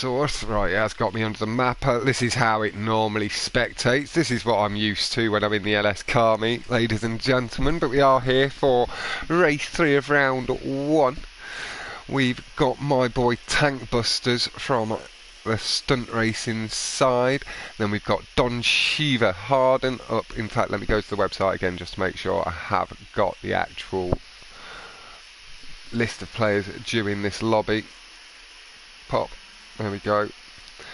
source. Right, yeah, it's got me under the mapper. This is how it normally spectates. This is what I'm used to when I'm in the LS car meet, ladies and gentlemen. But we are here for race 3 of round 1. We've got my boy Tank Busters from the Stunt Racing side. Then we've got Don Shiva Harden up. In fact, let me go to the website again just to make sure I have got the actual list of players due in this lobby. Pop. There we go.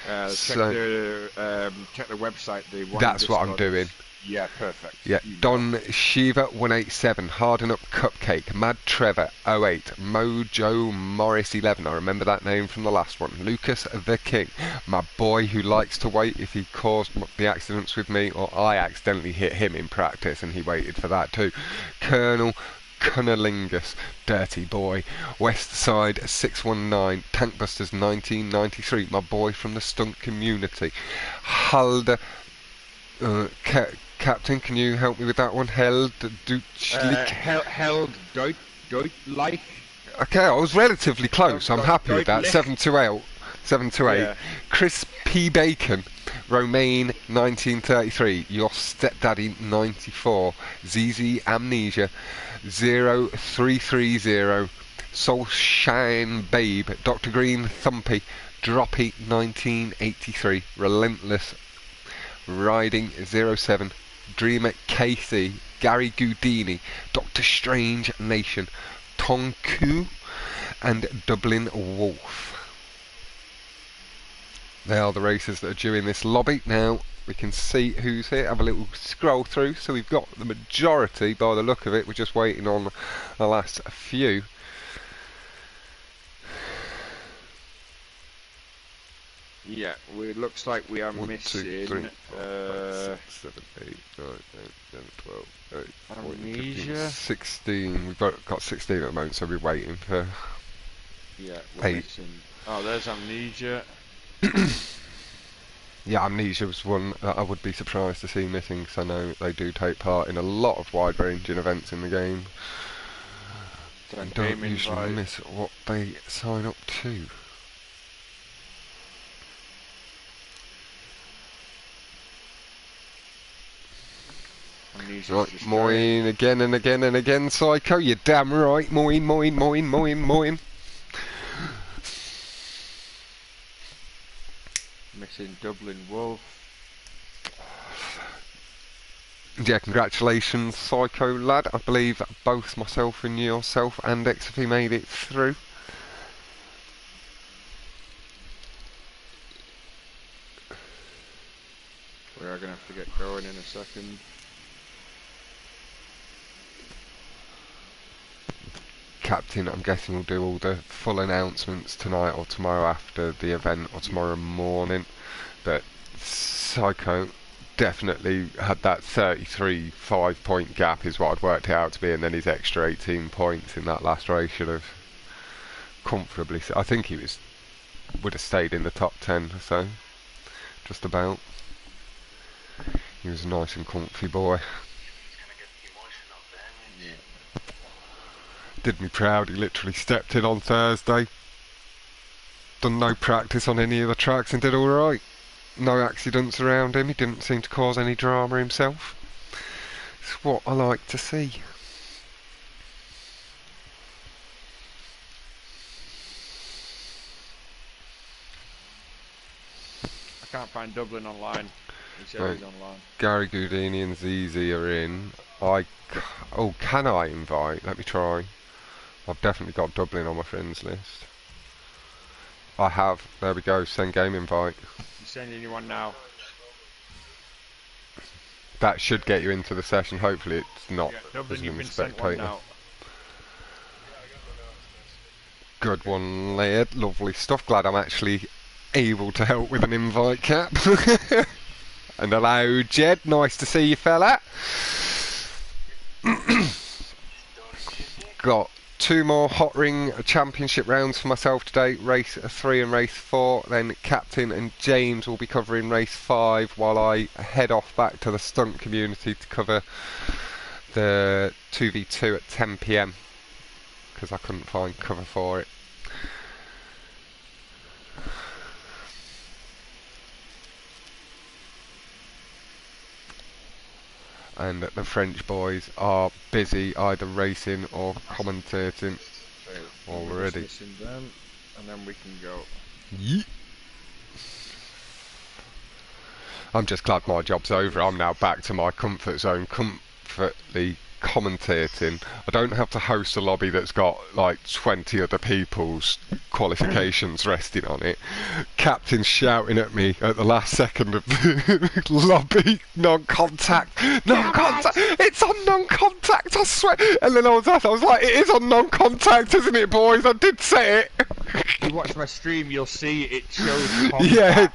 Check the website. That's what I'm doing. Yeah, perfect. Yeah, Don Shiva 187, Harden Up Cupcake, Mad Trevor 08, Mojo Morris 11. I remember that name from the last one. Lucas the King, my boy who likes to wait if he caused the accidents with me, or I accidentally hit him in practice and he waited for that too. Colonel Cunnilingus, Dirty Boy, West Side 619, Tankbusters 1993, my boy from the stunt community. Halder, Captain, can you help me with that one? Held Deutlich. Okay, I was relatively close. I'm happy with that. 728. 728. Yeah. Chris P. Bacon, Romaine 1933, Your Stepdaddy 94, ZZ Amnesia 0330, Soul Shine Babe, Dr. Green Thumpy, Droppy 1983, Relentless Riding 07, Dreamer KC, Gary Goudini, Dr. Strange Nation, Tonku, and Dublin Wolf. They are the racers that are due in this lobby. Now we can see who's here. Have a little scroll through. So we've got the majority by the look of it. We're just waiting on the last few. Yeah, it looks like we are 1, missing 2, 3, 4, 5, 6, 7, 8, 9, 10, 12, 13, 14, 15, 16. We've got 16 at the moment, so we're waiting for 8. Missing. Oh, there's Amnesia. Yeah, Amnesia was one that I would be surprised to see missing, because I know they do take part in a lot of wide-ranging events in the game. And don't usually miss what they sign up to. Right, moin again and again and again, Psycho, you're damn right, moin, moin, moin, moin, moin. Missing Dublin Wolf. Yeah, congratulations, Psycho lad. I believe both myself and yourself and XFE made it through. We are going to have to get going in a second. Captain, I'm guessing we'll do all the full announcements tonight or tomorrow after the event or tomorrow morning. But Psycho definitely had that 33 5-point gap is what I'd worked it out to be, and then his extra 18 points in that last race should have comfortably, I think he would have stayed in the top 10 or so, just about. He was a nice and comfy boy. Did me proud. He literally stepped in on Thursday, done no practice on any of the tracks and did alright. No accidents around him. He didn't seem to cause any drama himself. It's what I like to see. I can't find Dublin online. He said he's online. Gary Goudini and ZZ are in. Oh, can I invite? Let me try. I've definitely got Dublin on my friends list. I have. There we go. Send game invite. You sending you one now? That should get you into the session. Hopefully it's not. Yeah, Dublin, you've been sent one now. Good one, Laird. Lovely stuff. Glad I'm actually able to help with an invite, Cap. And hello, Jed. Nice to see you, fella. Got 2 more Hotring Championship rounds for myself today, race 3 and race 4. Then Captain and James will be covering race 5 while I head off back to the stunt community to cover the 2v2 at 10 PM because I couldn't find cover for it. and the French boys are busy either racing or commentating So we're already. dismissing them, and then we can go. Yeet. I'm just glad my job's over. I'm now back to my comfort zone, comfortably commentating. I don't have to host a lobby that's got like 20 other people's qualifications resting on it. Captain's shouting at me at the last second of the lobby, non-contact, non-contact, it's on non-contact, I swear. And then I was like, it is on non-contact, isn't it, boys? I did say it. If you watch my stream, you'll see it shows contact. Yeah,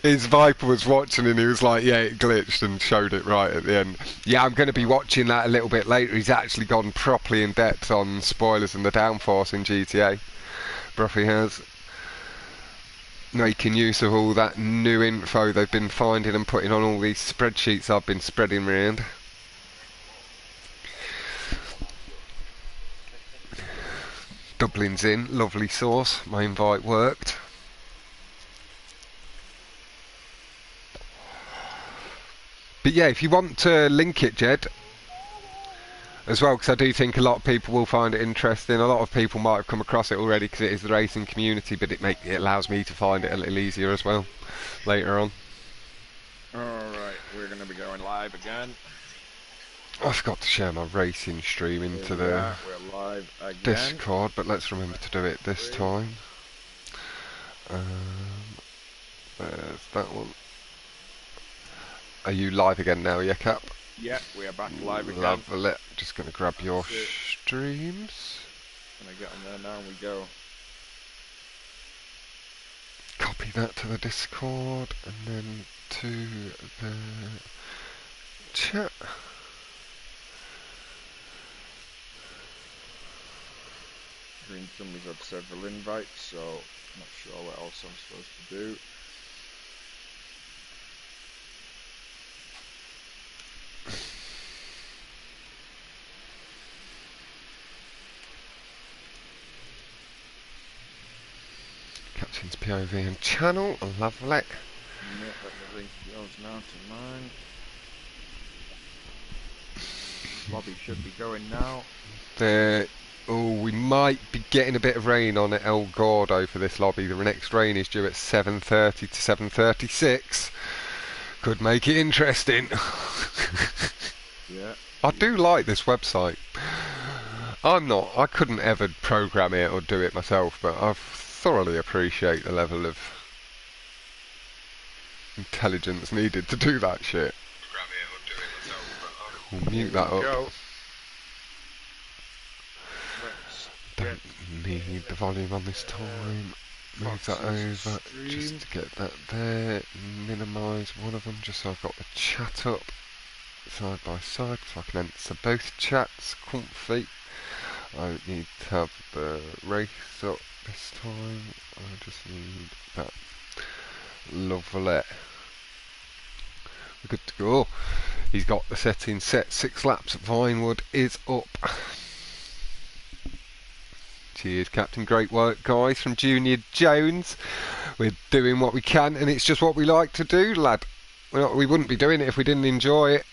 his Viper was watching and he was like, yeah, it glitched, and showed it right at the end. Yeah, I'm going to be watching that a little bit later. He's actually gone properly in depth on spoilers and the downforce in GTA. Bruffy has. Making use of all that new info they've been finding and putting on all these spreadsheets I've been spreading around. Dublin's in, lovely sauce. My invite worked. But yeah, if you want to link it, Jed, as well, because I do think a lot of people will find it interesting. A lot of people might have come across it already because it is the racing community, but it allows me to find it a little easier as well later on. Alright, we're going to be going live again. I forgot to share my racing stream into the we're live again. Discord, but let's remember to do it this time. There's that one. Are you live again now, yeah, Cap? Yeah, we are back live again. Lovely. Just going to grab your streams. Gonna get on there now and we go. Copy that to the Discord and then to the chat. Green Thumb's had several invites, so I'm not sure what else I'm supposed to do. Captain's POV and channel, lovely. Let me link yours now to mine. Lobby should be going now. We might be getting a bit of rain on at El Gordo for this lobby. The next rain is due at 7:30 to 7:36. Could make it interesting. Yeah. I do like this website. I couldn't ever program it or do it myself, but I thoroughly appreciate the level of intelligence needed to do that shit. We'll mute that up. Don't need the volume on this time. Move that over just to get that there. Minimise one of them just so I've got the chat up side by side so I can enter both chats comfy. I don't need to have the race up this time. I just need that. Lovely. We're good to go. He's got the settings set. 6 laps. Vinewood is up. Cheers, Captain. Great work, guys, from Junior Jones. We're doing what we can, and it's just what we like to do, lad. We wouldn't be doing it if we didn't enjoy it.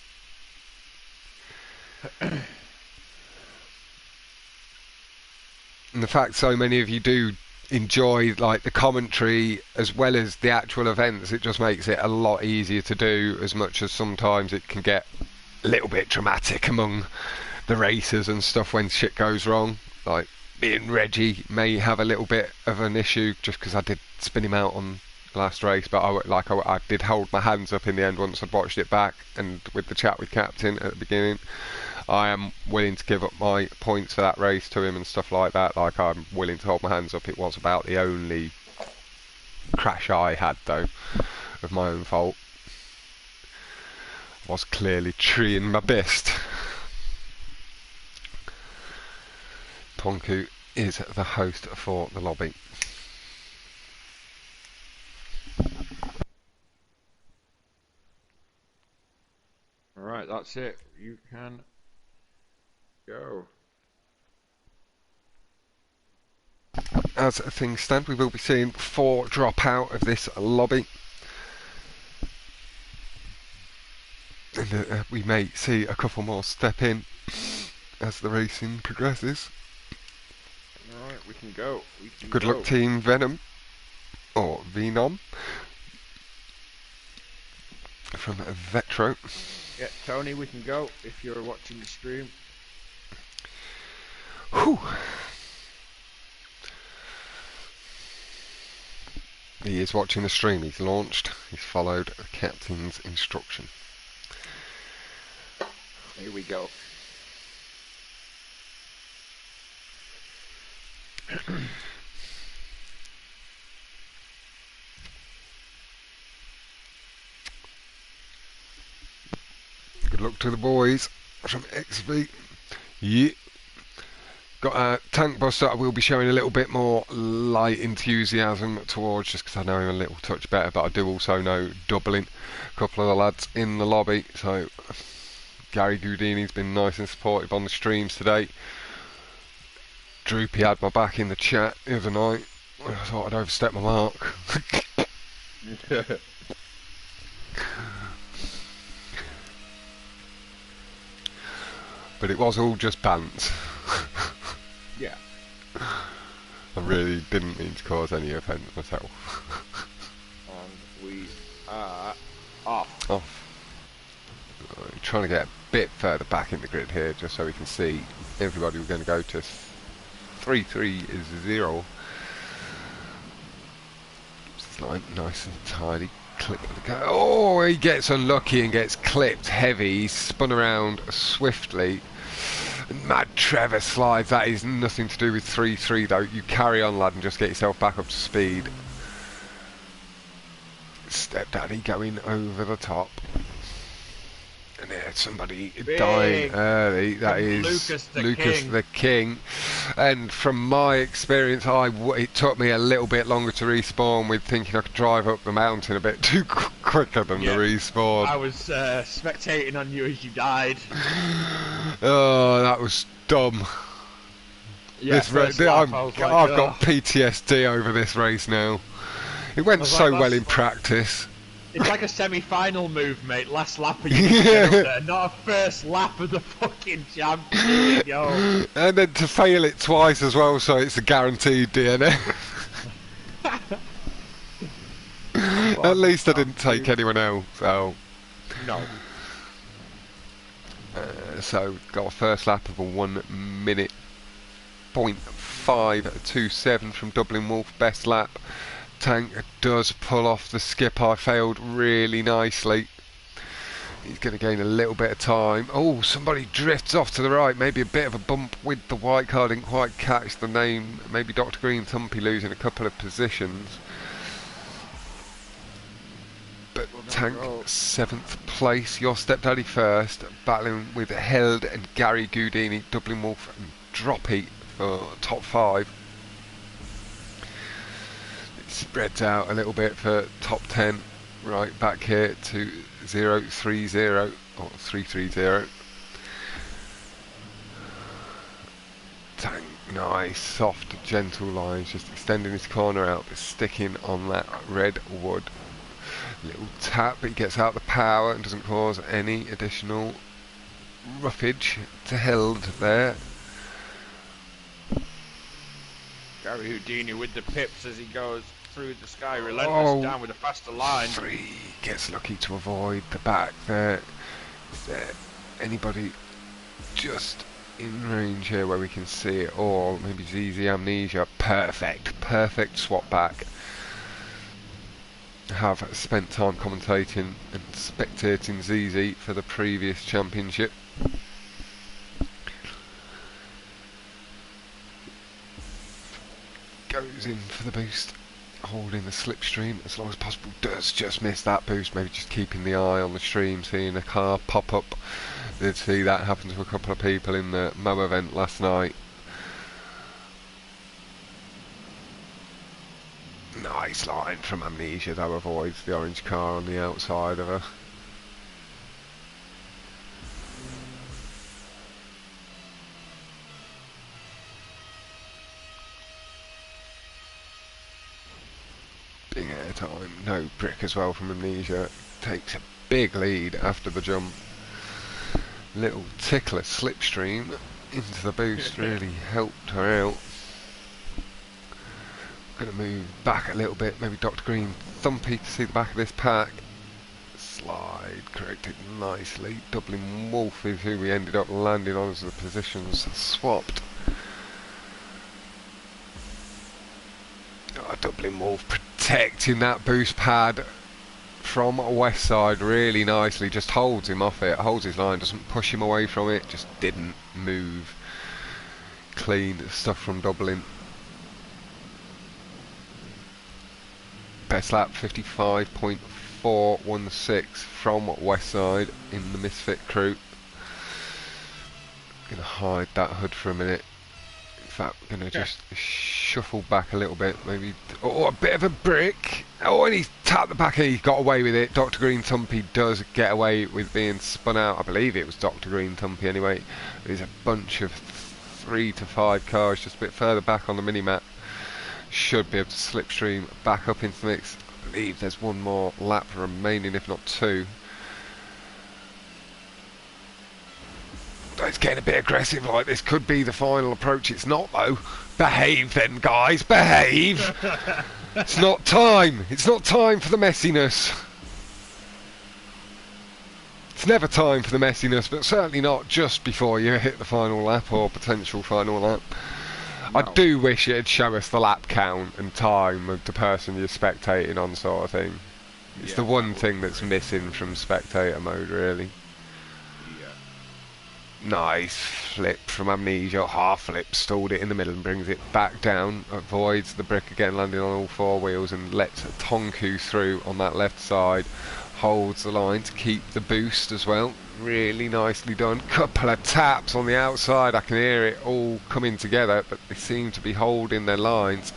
And the fact so many of you do enjoy like the commentary as well as the actual events, it just makes it a lot easier to do, as much as sometimes it can get a little bit dramatic among the racers and stuff when shit goes wrong. Like me and Reggie may have a little bit of an issue just because I did spin him out on the last race, but I did hold my hands up in the end once I'd watched it back, and with the chat with Captain at the beginning, I am willing to give up my points for that race to him and stuff like that. Like, I'm willing to hold my hands up. It was about the only crash I had, though, of my own fault. I was clearly trying my best. Ponku is the host for the lobby. Alright, that's it. You can go. As things stand, we will be seeing 4 drop out of this lobby. And we may see a couple more step in as the racing progresses. Alright, we can go. We can Good go. luck, Team Venom, or Venom, from Vetro. Yeah, Tony, we can go if you're watching the stream. Whew. He is watching the stream. He's launched. He's followed the captain's instruction. Here we go. Good luck to the boys from XV. Yeah. Got a tank bus that I will be showing a little bit more light enthusiasm towards, just because I know him a little touch better, but I do also know doubling a couple of the lads in the lobby. So Gary Goudini's been nice and supportive on the streams today. Droopy had my back in the chat the other night. I thought I'd overstep my mark. But it was all just bants. Yeah. I really didn't mean to cause any offence myself. And we are off. I'm trying to get a bit further back in the grid here, just so we can see everybody. We're going to go to 330. It's like nice and tidy. Clip of the go. Oh, he gets unlucky and gets clipped heavy. He's spun around swiftly. Mad Trevor slides. That is nothing to do with 3-3 though. You carry on, lad, and just get yourself back up to speed. Stepdaddy going over the top. And there's somebody dying early. That is Lucas the King. And from my experience, it took me a little bit longer to respawn, with thinking I could drive up the mountain a bit too quicker than the respawn. I was spectating on you as you died. Oh, that was dumb. Yeah, I've got PTSD over this race now. It went so well in practice. It's like a semi-final move, mate. Last lap of you get up there, not a first lap of the fucking champion. Yo. And then to fail it twice as well, so it's a guaranteed DNF. At least I didn't take anyone else. So. No. So got a first lap of a 1 minute .527 from Dublin Wolf, best lap. Tank does pull off the skip. I failed really nicely. He's going to gain a little bit of time. Oh, somebody drifts off to the right. Maybe a bit of a bump with the white car. Didn't quite catch the name. Maybe Dr. Green Thumpy losing a couple of positions. But Tank 7th place. Your stepdaddy first. Battling with Held and Gary Goudini. Dublin Wolf and Droppy for top 5. Spreads out a little bit for top 10, right back here to 030 or 330. Tank, nice, soft, gentle lines, just extending his corner out, sticking on that red wood. Little tap, but he gets out the power and doesn't cause any additional roughage to Held there. Gary Houdini with the pips as he goes through the sky, relentless down with a faster line. 3 gets lucky to avoid the back there. Is there anybody just in range here where we can see it? Or maybe ZZ Amnesia. Perfect swap back. Have spent time commentating and spectating ZZ for the previous championship. Goes in for the boost, holding the slipstream as long as possible. Does just miss that boost. Maybe just keeping the eye on the stream, seeing a car pop up. Did see that happen to a couple of people in the Mo event last night. Nice line from Amnesia though, avoids the orange car on the outside of her. Big air time, no brick as well from Amnesia. Takes a big lead after the jump. Little tickler slipstream into the boost really helped her out. Going to move back a little bit, maybe Dr. Green Thumpy to see the back of this pack. Slide corrected nicely. Dublin Wolf is who we ended up landing on as the positions swapped. Dublin Wolf protecting that boost pad from west side really nicely, just holds him off it, holds his line, doesn't push him away from it, just didn't move. Clean stuff from Dublin. Best lap 55.416 from west side in the Misfit crew. Gonna hide that hood for a minute. In fact, we're gonna just shuffle back a little bit, maybe. Oh, a bit of a brick. Oh, and he's tapped the back and he's got away with it. Dr. Green Tumpy does get away with being spun out. I believe it was Dr. Green Tumpy anyway. There's a bunch of 3 to 5 cars just a bit further back on the mini-map. Should be able to slipstream back up into the mix. I believe there's one more lap remaining, if not 2. It's getting a bit aggressive, like this could be the final approach. It's not though. Behave then, guys, behave. It's not time. It's not time for the messiness. It's never time for the messiness, but certainly not just before you hit the final lap or potential final lap. No. I do wish it'd show us the lap count and time of the person you're spectating on, sort of thing. It's the one thing that's missing from spectator mode, really. Nice flip from Amnesia, half flip, stalled it in the middle and brings it back down, avoids the brick again, landing on all 4 wheels and lets Tonku through on that left side, holds the line to keep the boost as well. Really nicely done. Couple of taps on the outside, I can hear it all coming together, but they seem to be holding their lines.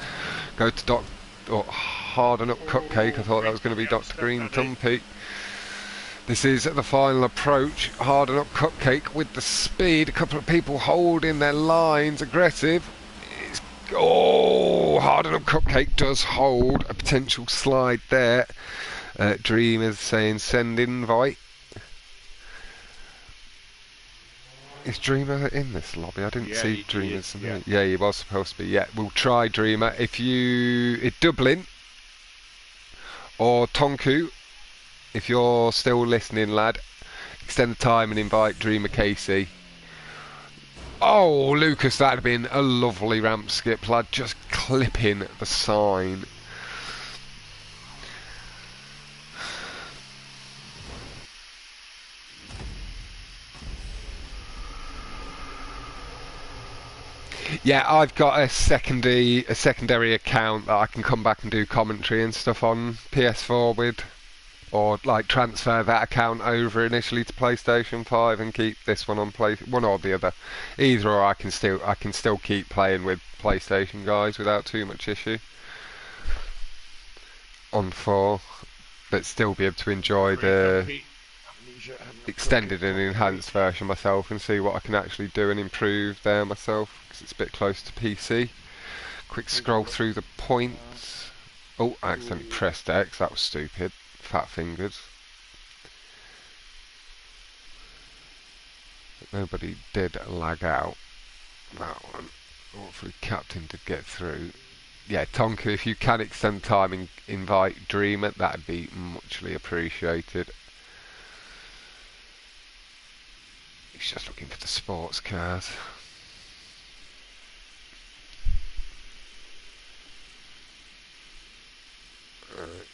Go to Harden Up Cupcake, I thought that was going to be Dr. Green Tumpy. This is the final approach. Harden Up Cupcake with the speed. A couple of people holding their lines, aggressive. Harden Up Cupcake does hold a potential slide there. Dreamer's saying send invite. Is Dreamer in this lobby? I didn't see Dreamer's. Yeah, he was supposed to be. Yeah, we'll try Dreamer. If Dublin or Tonku, if you're still listening, lad, extend the time and invite Dreamer Casey. Oh, Lucas, that'd have been a lovely ramp skip, lad, just clipping the sign. Yeah, I've got a secondary account that I can come back and do commentary and stuff on PS4 with. Or like transfer that account over initially to PlayStation 5 and keep this one on one or the other. Either or, I can still keep playing with PlayStation guys without too much issue. On 4, but still be able to enjoy the extended and enhanced version myself and see what I can actually do and improve there myself, because it's a bit close to PC. Quick scroll through the points. Oh, I accidentally pressed X, that was stupid. Fat fingers. But nobody did lag out. That one. Hopefully Captain did get through. Yeah, Tonka, if you can extend time and invite Dreamer, that'd be muchly appreciated. He's just looking for the sports cars.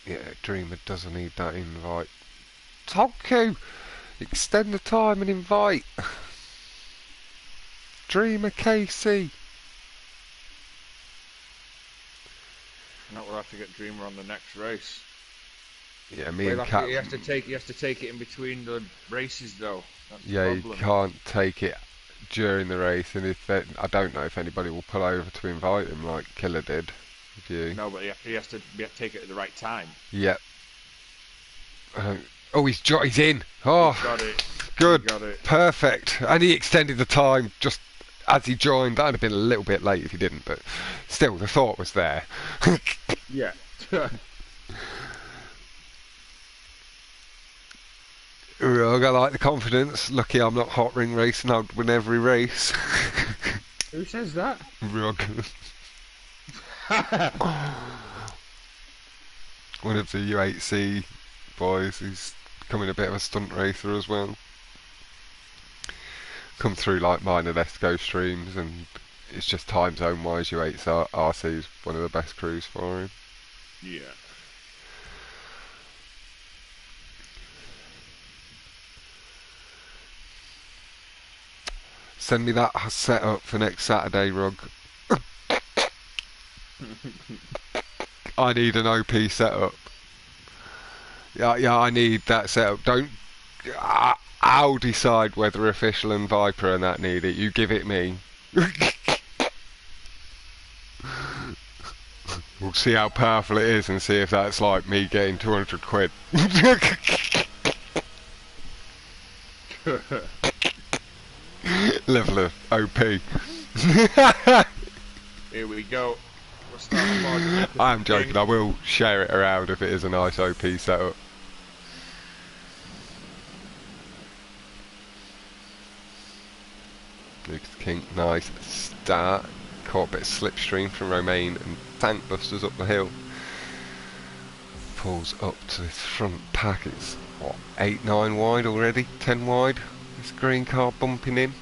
Yeah, Dreamer doesn't need that invite. Tonku! Extend the time and invite! Dreamer KC! Now we'll have to get Dreamer on the next race. Yeah, me and Cap. He has to take it in between the races, though. That's yeah, the problem. You can't take it during the race, and I don't know if anybody will pull over to invite him like Killer did. No, but he has to take it at the right time. Yep. Oh, he's in. Oh, he got it. Good. He got it. Perfect. And he extended the time just as he joined. That'd have been a little bit late if he didn't, but still, the thought was there. Yeah. Rug, I like the confidence. Lucky I'm not Hotring racing, I'd win every race. Who says that? Rug. One of the U8C boys who's becoming a bit of a stunt racer as well. Come through like mine and Esco streams, and it's just time zone wise, U8RC is one of the best crews for him. Yeah. Send me that setup for next Saturday, Rug. I need an OP setup. Yeah, I need that setup. Don't. I'll decide whether Official and Viper and that need it. You give it me. We'll see how powerful it is and see if that's like me getting 200 quid. Level of OP. Here we go. We're starting I'm joking, I will share it around if it is a nice OP setup. Lucas King, nice start. Caught a bit of slipstream from Romain and tank busters up the hill. Pulls up to this front pack. It's what, 8-9 wide already? 10 wide? This green car bumping in.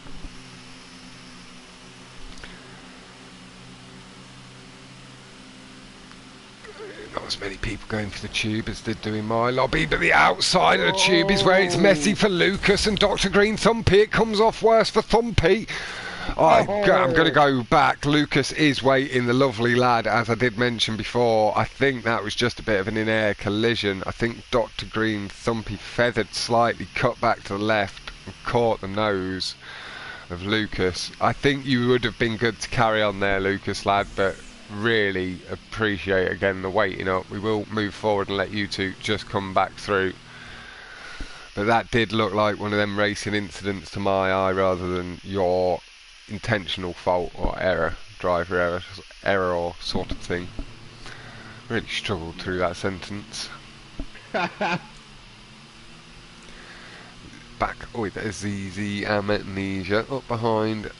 Not as many people going for the tube as did do in my lobby, but the outside of the tube is where it's messy for Lucas and Dr. Green Thumpy. It comes off worse for Thumpy. I'm going to go back. Lucas is waiting, the lovely lad, as I did mention before. I think that was just a bit of an in-air collision. I think Dr. Green Thumpy feathered slightly, cut back to the left and caught the nose of Lucas. I think you would have been good to carry on there, Lucas lad, but really appreciate again the waiting up. We will move forward and let you two just come back through. But that did look like one of them racing incidents to my eye rather than your intentional fault or error, driver error or sort of thing. Really struggled through that sentence. Back, oh, there's ZZ Amnesia up behind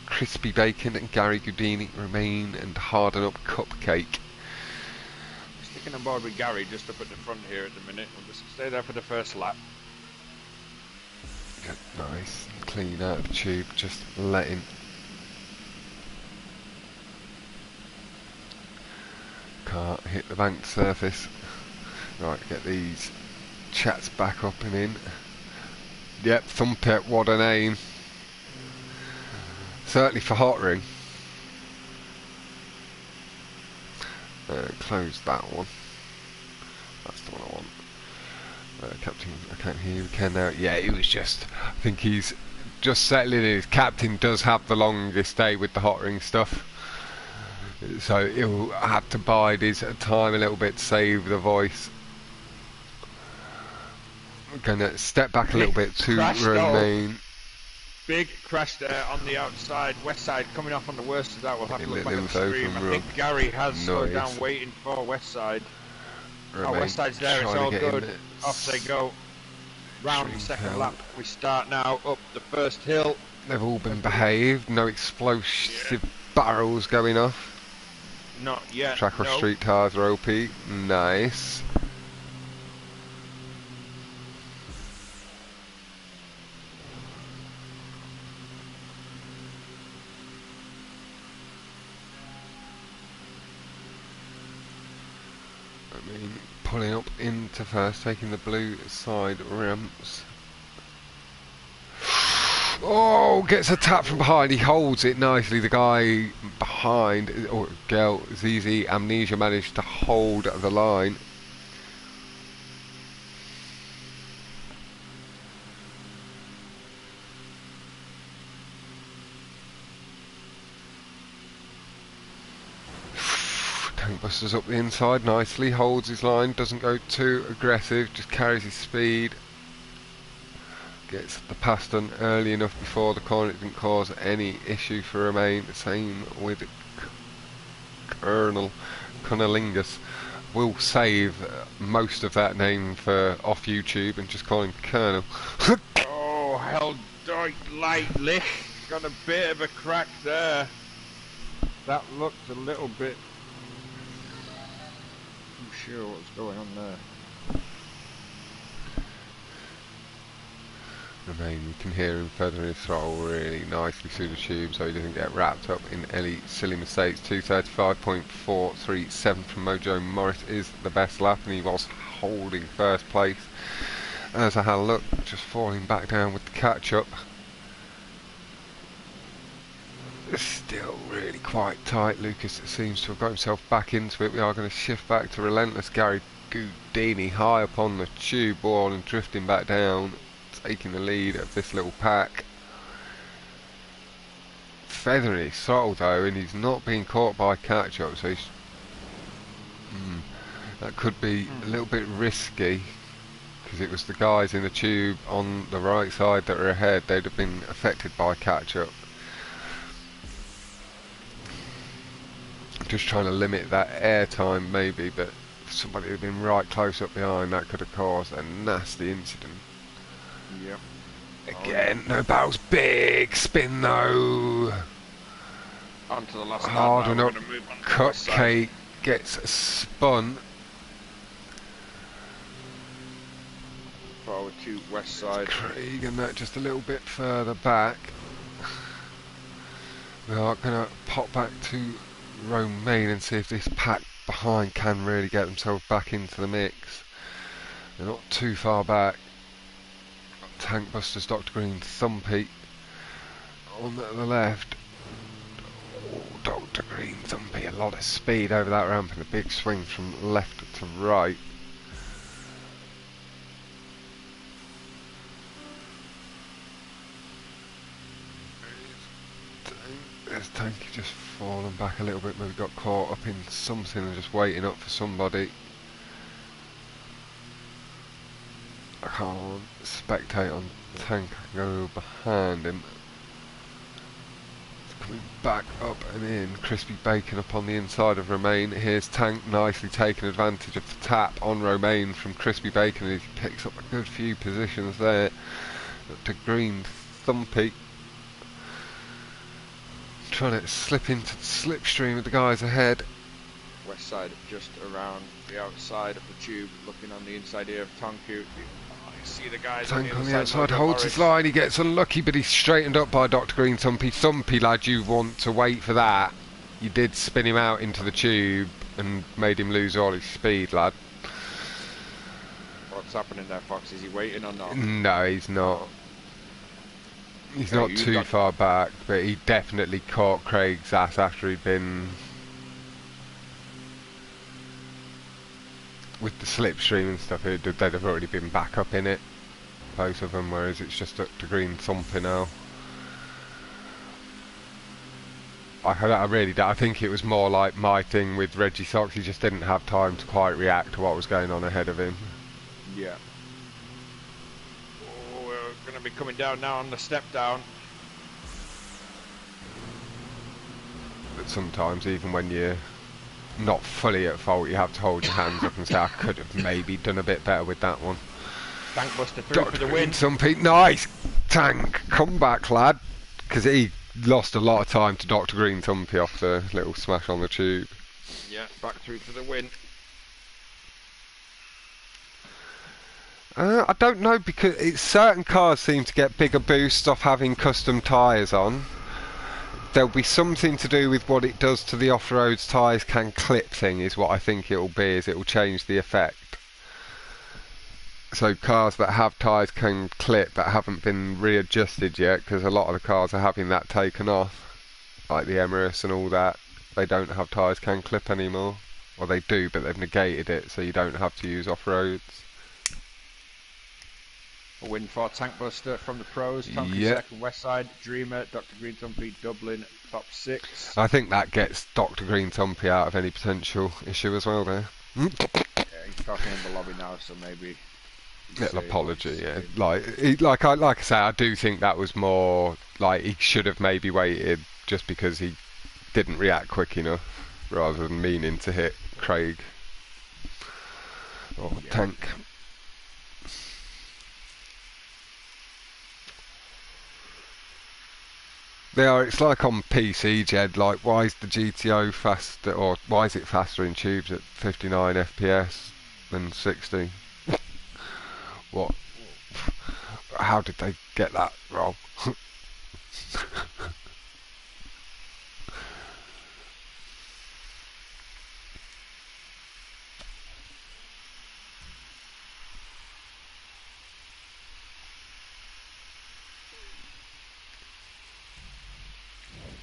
Crispy Bacon and Gary Goudini remain and harden up Cupcake. Sticking on board with Gary just up at the front here at the minute. We'll just stay there for the first lap. Good, nice, clean out of the tube, just letting car hit the bank surface. Right, get these chats back up and in. Yep, Thumpet, what a name. Certainly for Hotring. Close that one. That's the one I want. Captain, I can't hear you again now. Yeah, he was just, I think he's just settling in. His captain does have the longest day with the Hotring stuff. So he'll have to bide his time a little bit to save the voice. I'm going to step back a little bit to remain. Big crash there on the outside, west side coming off on the worst of that. We'll have to look back at the stream. I think Gary has slowed down waiting for west side. Oh, west side's there, it's all good. Off they go. Round the second lap. We start now up the first hill. They've all been behaved, no explosive barrels going off. Not yet. Track or street tires are OP. Nice. Pulling up into first, taking the blue side ramps. Oh, gets a tap from behind. He holds it nicely. The guy behind, or girl, ZZ Amnesia, managed to hold the line. Busters up the inside nicely, holds his line, doesn't go too aggressive, just carries his speed. Gets the pass done early enough before the corner, it didn't cause any issue for Remain. Same with Colonel Cunnilingus. will save most of that name for off YouTube and just call him Colonel. Oh, held lightly. Got a bit of a crack there. That looked a little bit... I'm sure what's going on there. Remain, you can hear him feathering his throttle really nicely through the tube so he doesn't get wrapped up in any silly mistakes. 2:35.437 from Mojo Morris is the best lap, and he was holding first place. As I had a look, just falling back down with the catch up. Still really quite tight. Lucas seems to have got himself back into it. We are going to shift back to relentless Gary Goudini high up on the tube wall and drifting back down, taking the lead of this little pack. Feathering his throttle though, and he's not being caught by catch up, so he's, that could be a little bit risky, because it was the guys in the tube on the right side that were ahead. They'd have been affected by catch up. Just trying to limit that air time maybe, but if somebody had been right close up behind, that could have caused a nasty incident. Yep. Again, no barrels, big spin though. Onto the last hard enough. Cupcake gets spun. Forward to west side. Craig and that just a little bit further back. We are going to pop back to Romain and see if this pack behind can really get themselves back into the mix. They're not too far back. Tank Busters, Dr. Green, Thumpy on the left. Oh, Dr. Green, Thumpy, a lot of speed over that ramp and a big swing from left to right. There's Tanky just fallen back a little bit, maybe got caught up in something and just waiting up for somebody. I can't spectate on Tank, I can go behind him. It's coming back up and in. Crispy Bacon up on the inside of Romain. Here's Tank nicely taking advantage of the tap on Romain from Crispy Bacon, and he picks up a good few positions there. Up to Green Thumpy. Trying to slip into the slipstream with the guys ahead. West side just around the outside of the tube, looking on the inside here of Tonku. I see the guys Tank on the outside holds his line, he gets unlucky, but he's straightened up by Dr. Green Thumpy. Thumpy, lad, you want to wait for that. You did spin him out into the tube and made him lose all his speed, lad. What's happening there, Fox? Is he waiting or not? No, he's not. He's not too far back, but he definitely caught Craig's ass after he'd been with the slipstream and stuff. They'd have already been back up in it, both of them, whereas it's just Dr. Green thumping now. I think it was more like my thing with Reggie Sox. He just didn't have time to quite react to what was going on ahead of him. Yeah. Going to be coming down now on the step down. But sometimes, even when you're not fully at fault, you have to hold your hands up and say, I could have maybe done a bit better with that one. Tank Buster through for the win. Nice! Tank, come back, lad. Because he lost a lot of time to Dr. Green Thumpy off the little smash on the tube. Yeah, back through for the win. I don't know, because certain cars seem to get bigger boosts off having custom tyres on. There'll be something to do with what it does to the off-road's tyres can clip thing, is what I think it'll be, is it'll change the effect. So cars that have tyres can clip that haven't been readjusted yet, because a lot of the cars are having that taken off, like the Emirates and all that. They don't have tyres can clip anymore. Well, they do, but they've negated it, so you don't have to use off-roads. A win for Tank Buster from the pros. Tonky second, West Side, Dreamer, Dr. Green Thumpy, Dublin, top 6. I think that gets Dr. Green Thumpy out of any potential issue as well there. Yeah, he's talking in the lobby now, so maybe... Little apology, yeah. Like I say, I do think that was more like he should have maybe waited just because he didn't react quick enough, rather than meaning to hit Craig. Or tank. They are, it's like on PC, Jed, like why is the GTO faster, or why is it faster in tubes at 59 FPS than 60? What? How did they get that wrong?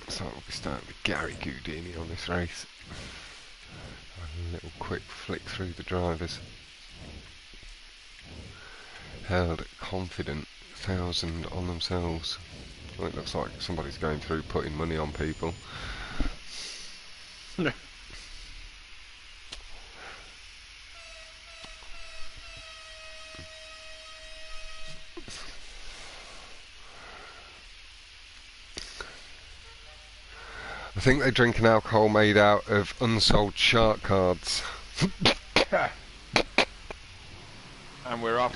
So we'll be starting with Gary Goudini on this race. A little quick flick through the drivers. Held confident, 1,000 on themselves. It looks like somebody's going through putting money on people. I think they drink an alcohol made out of unsold shark cards. And we're off.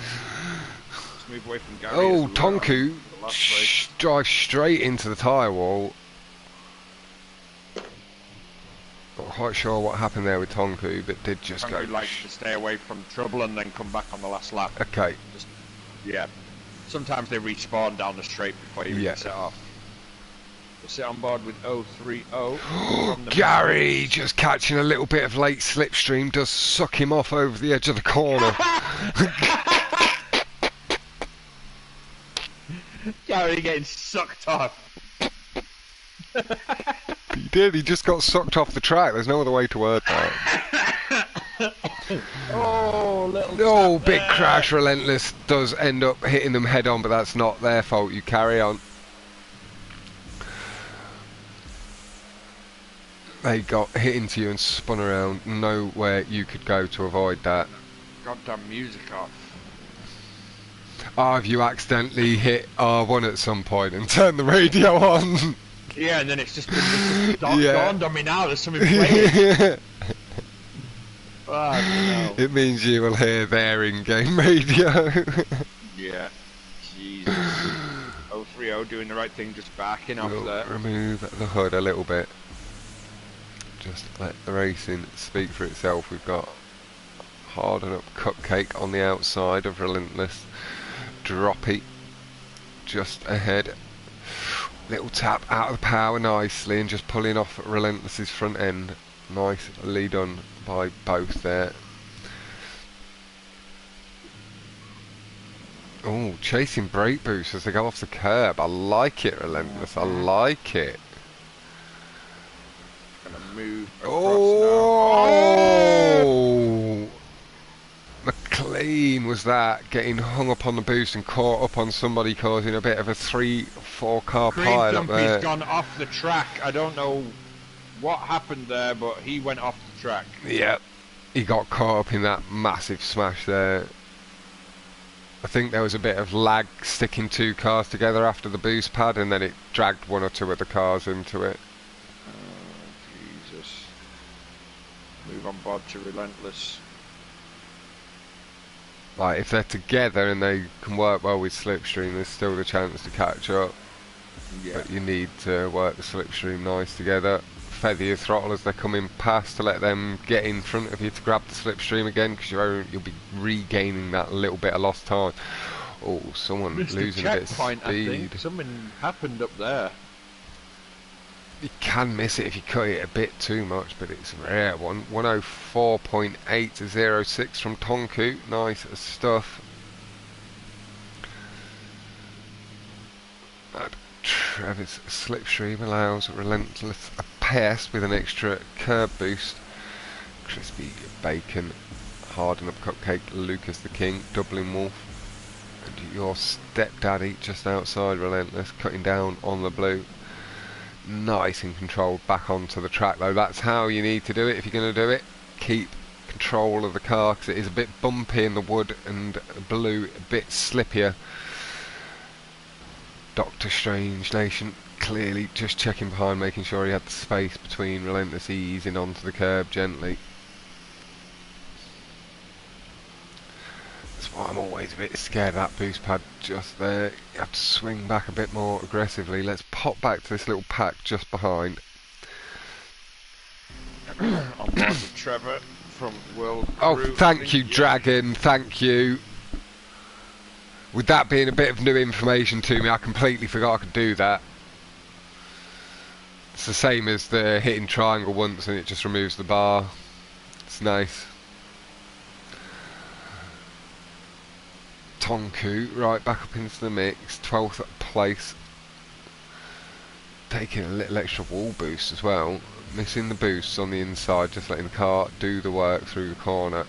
Let's move away from Gary. Oh, Tonku drives straight into the tyre wall. Not quite sure what happened there with Tonku, but did just Tonku go. likes to stay away from trouble and then come back on the last lap. Okay. Yeah. Sometimes they respawn down the straight before you even set off. We'll sit on board with 030. From the Gary just catching a little bit of late slipstream, does suck him off over the edge of the corner. Gary getting sucked off. He did, he just got sucked off the track. There's no other way to word that. Oh, big crash. Relentless does end up hitting them head on, but that's not their fault. You carry on. They got hit into you and spun around. Nowhere you could go to avoid that. Goddamn music off. Oh, have you accidentally hit R1 at some point and turned the radio on? Yeah, and then it's just dawned on me now. There's something playing. Oh, no. It means you will hear their in-game radio. Yeah. Jesus. 030 doing the right thing, just backing off there. Remove the hood a little bit. Just let the racing speak for itself. We've got Harden Up Cupcake on the outside of Relentless. Droppy just ahead. Little tap out of the power nicely and just pulling off Relentless's front end. Nicely done by both there. Oh, chasing brake boost as they go off the curb. I like it, Relentless. I like it. Gonna move across now. McLean was that, getting hung up on the boost and caught up on somebody, causing a bit of a 3-4 car pile up there. He's gone off the track. I don't know what happened there, but he went off the track. Yep, he got caught up in that massive smash there. I think there was a bit of lag sticking two cars together after the boost pad, and then it dragged one or two of the cars into it. Oh, Jesus. Move on board to Relentless. Like, if they're together and they can work well with slipstream, there's still the chance to catch up. Yeah. But you need to work the slipstream nice together. Feather your throttle as they're coming past to let them get in front of you to grab the slipstream again, because you'll be regaining that little bit of lost time. Oh, someone losing a bit of speed. I think. Something happened up there. You can miss it if you cut it a bit too much, but it's a rare one. 104.8 to 06 from Tonku. Nice stuff. Trevor's slipstream allows Relentless a pace with an extra curb boost. Crispy Bacon, Harden Up Cupcake, Lucas the King, Dublin Wolf, and your stepdaddy just outside Relentless, cutting down on the blue. Nice and controlled back onto the track though. That's how you need to do it if you're going to do it. Keep control of the car because it is a bit bumpy in the wood and blue, a bit slippier. Doctor Strange Nation clearly just checking behind, making sure he had the space between Relentless, easing onto the curb gently. That's why I'm always a bit scared of that boost pad just there. You have to swing back a bit more aggressively. Let's pop back to this little pack just behind. On board with Trevor from World Oh, Crew. thank you, Dragon, thank you. With that being a bit of new information to me, I completely forgot I could do that. It's the same as the hitting triangle once and it just removes the bar. It's nice. Tonku, right, back up into the mix, 12th place. Taking a little extra wall boost as well. Missing the boosts on the inside, just letting the car do the work through the corner.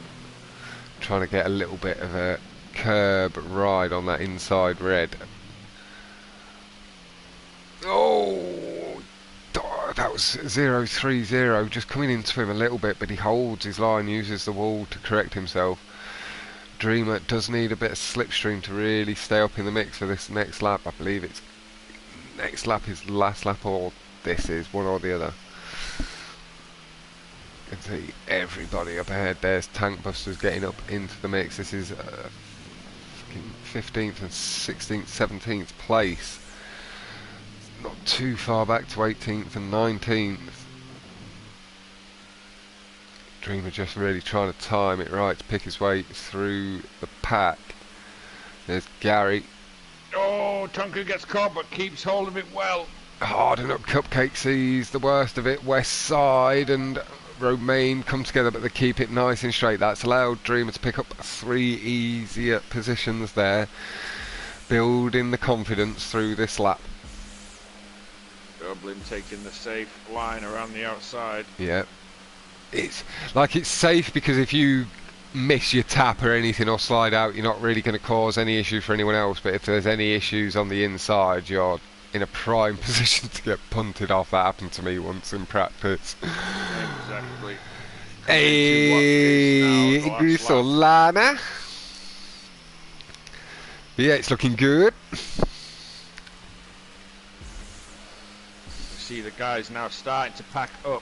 Trying to get a little bit of a curb ride on that inside red. Oh, that was 0-3-0, just coming into him a little bit, but he holds his line, uses the wall to correct himself. Dreamer does need a bit of slipstream to really stay up in the mix for this next lap. I believe it's next lap is the last lap, or this is one or the other. You can see everybody up ahead. There's Tank Busters getting up into the mix. This is 15th and 16th, 17th place. Not too far back to 18th and 19th. Dreamer just really trying to time it right to pick his way through the pack. There's Gary. Oh, Tonku gets caught but keeps hold of it well. Harden up Cupcake sees the worst of it. West Side and Romaine come together, but they keep it nice and straight. That's allowed Dreamer to pick up 3 easier positions there, building the confidence through this lap. Dublin taking the safe line around the outside. Yeah, it's safe because if you miss your tap or anything or slide out, you're not really going to cause any issue for anyone else. But if there's any issues on the inside, you're in a prime position to get punted off. That happened to me once in practice. Exactly. Hey, Grisolana. Yeah, it's looking good. See the guys now starting to pack up.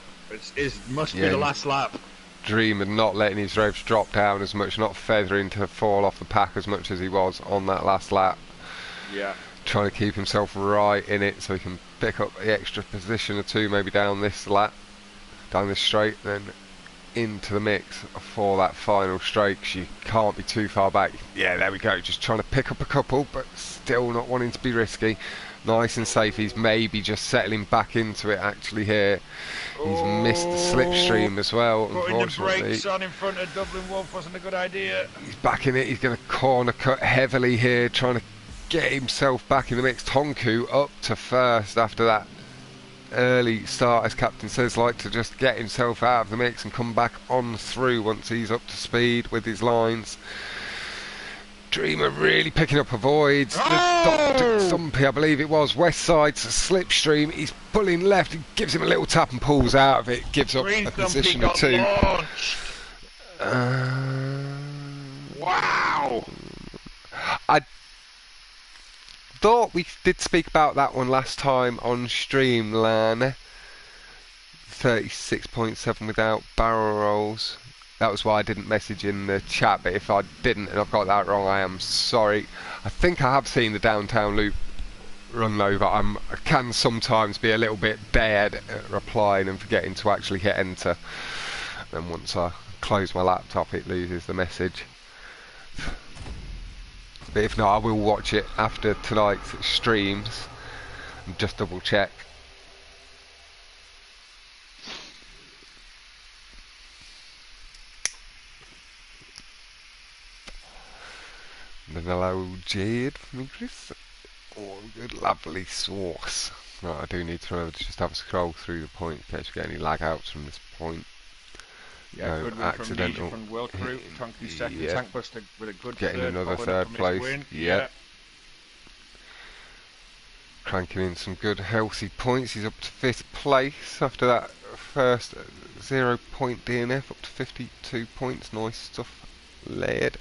Must be the last lap. Dreamer not letting his revs drop down as much, not feathering to fall off the pack as much as he was on that last lap. Yeah. Trying to keep himself right in it so he can pick up the extra position or two, maybe down this lap, down this straight, then into the mix for that final straight. 'Cause you can't be too far back. Yeah, there we go. Just trying to pick up a couple, but still not wanting to be risky. Nice and safe. He's maybe just settling back into it actually here. He's missed the slipstream as well, Putting unfortunately. the brakes on in front of Dublin Wolf wasn't a good idea. He's back in it. He's going to corner cut heavily here, trying to get himself back in the mix. Tonku up to first after that early start, as Captain says, like to just get himself out of the mix and come back on through once he's up to speed with his lines. Dreamer really picking up avoids. Dr. Thumpy, I believe it was. West Side's slipstream. He's pulling left. He gives him a little tap and pulls out of it. Gives up a position or two. Wow! I thought we did speak about that one last time on stream, Lan. 36.7 without barrel rolls. That was why I didn't message in the chat, but if I didn't and I've got that wrong, I am sorry. I think I have seen the downtown loop run low, but I can sometimes be a little bit bad at replying and forgetting to actually hit enter. And once I close my laptop, it loses the message. But if not, I will watch it after tonight's streams and just double check. Then hello Jade from me, Chris. Oh, good lovely sauce. Right, I do need to remember to just have a scroll through the point in case we get any lag outs from this point. Yeah, no good win accidental. from World Crew. Tonku second, Yeah. Tank Buster with a good Getting third, another following up third from his place. win. Yeah. Cranking in some good healthy points. He's up to 5th place after that first 0 point DNF, up to 52 points. Nice stuff, lad.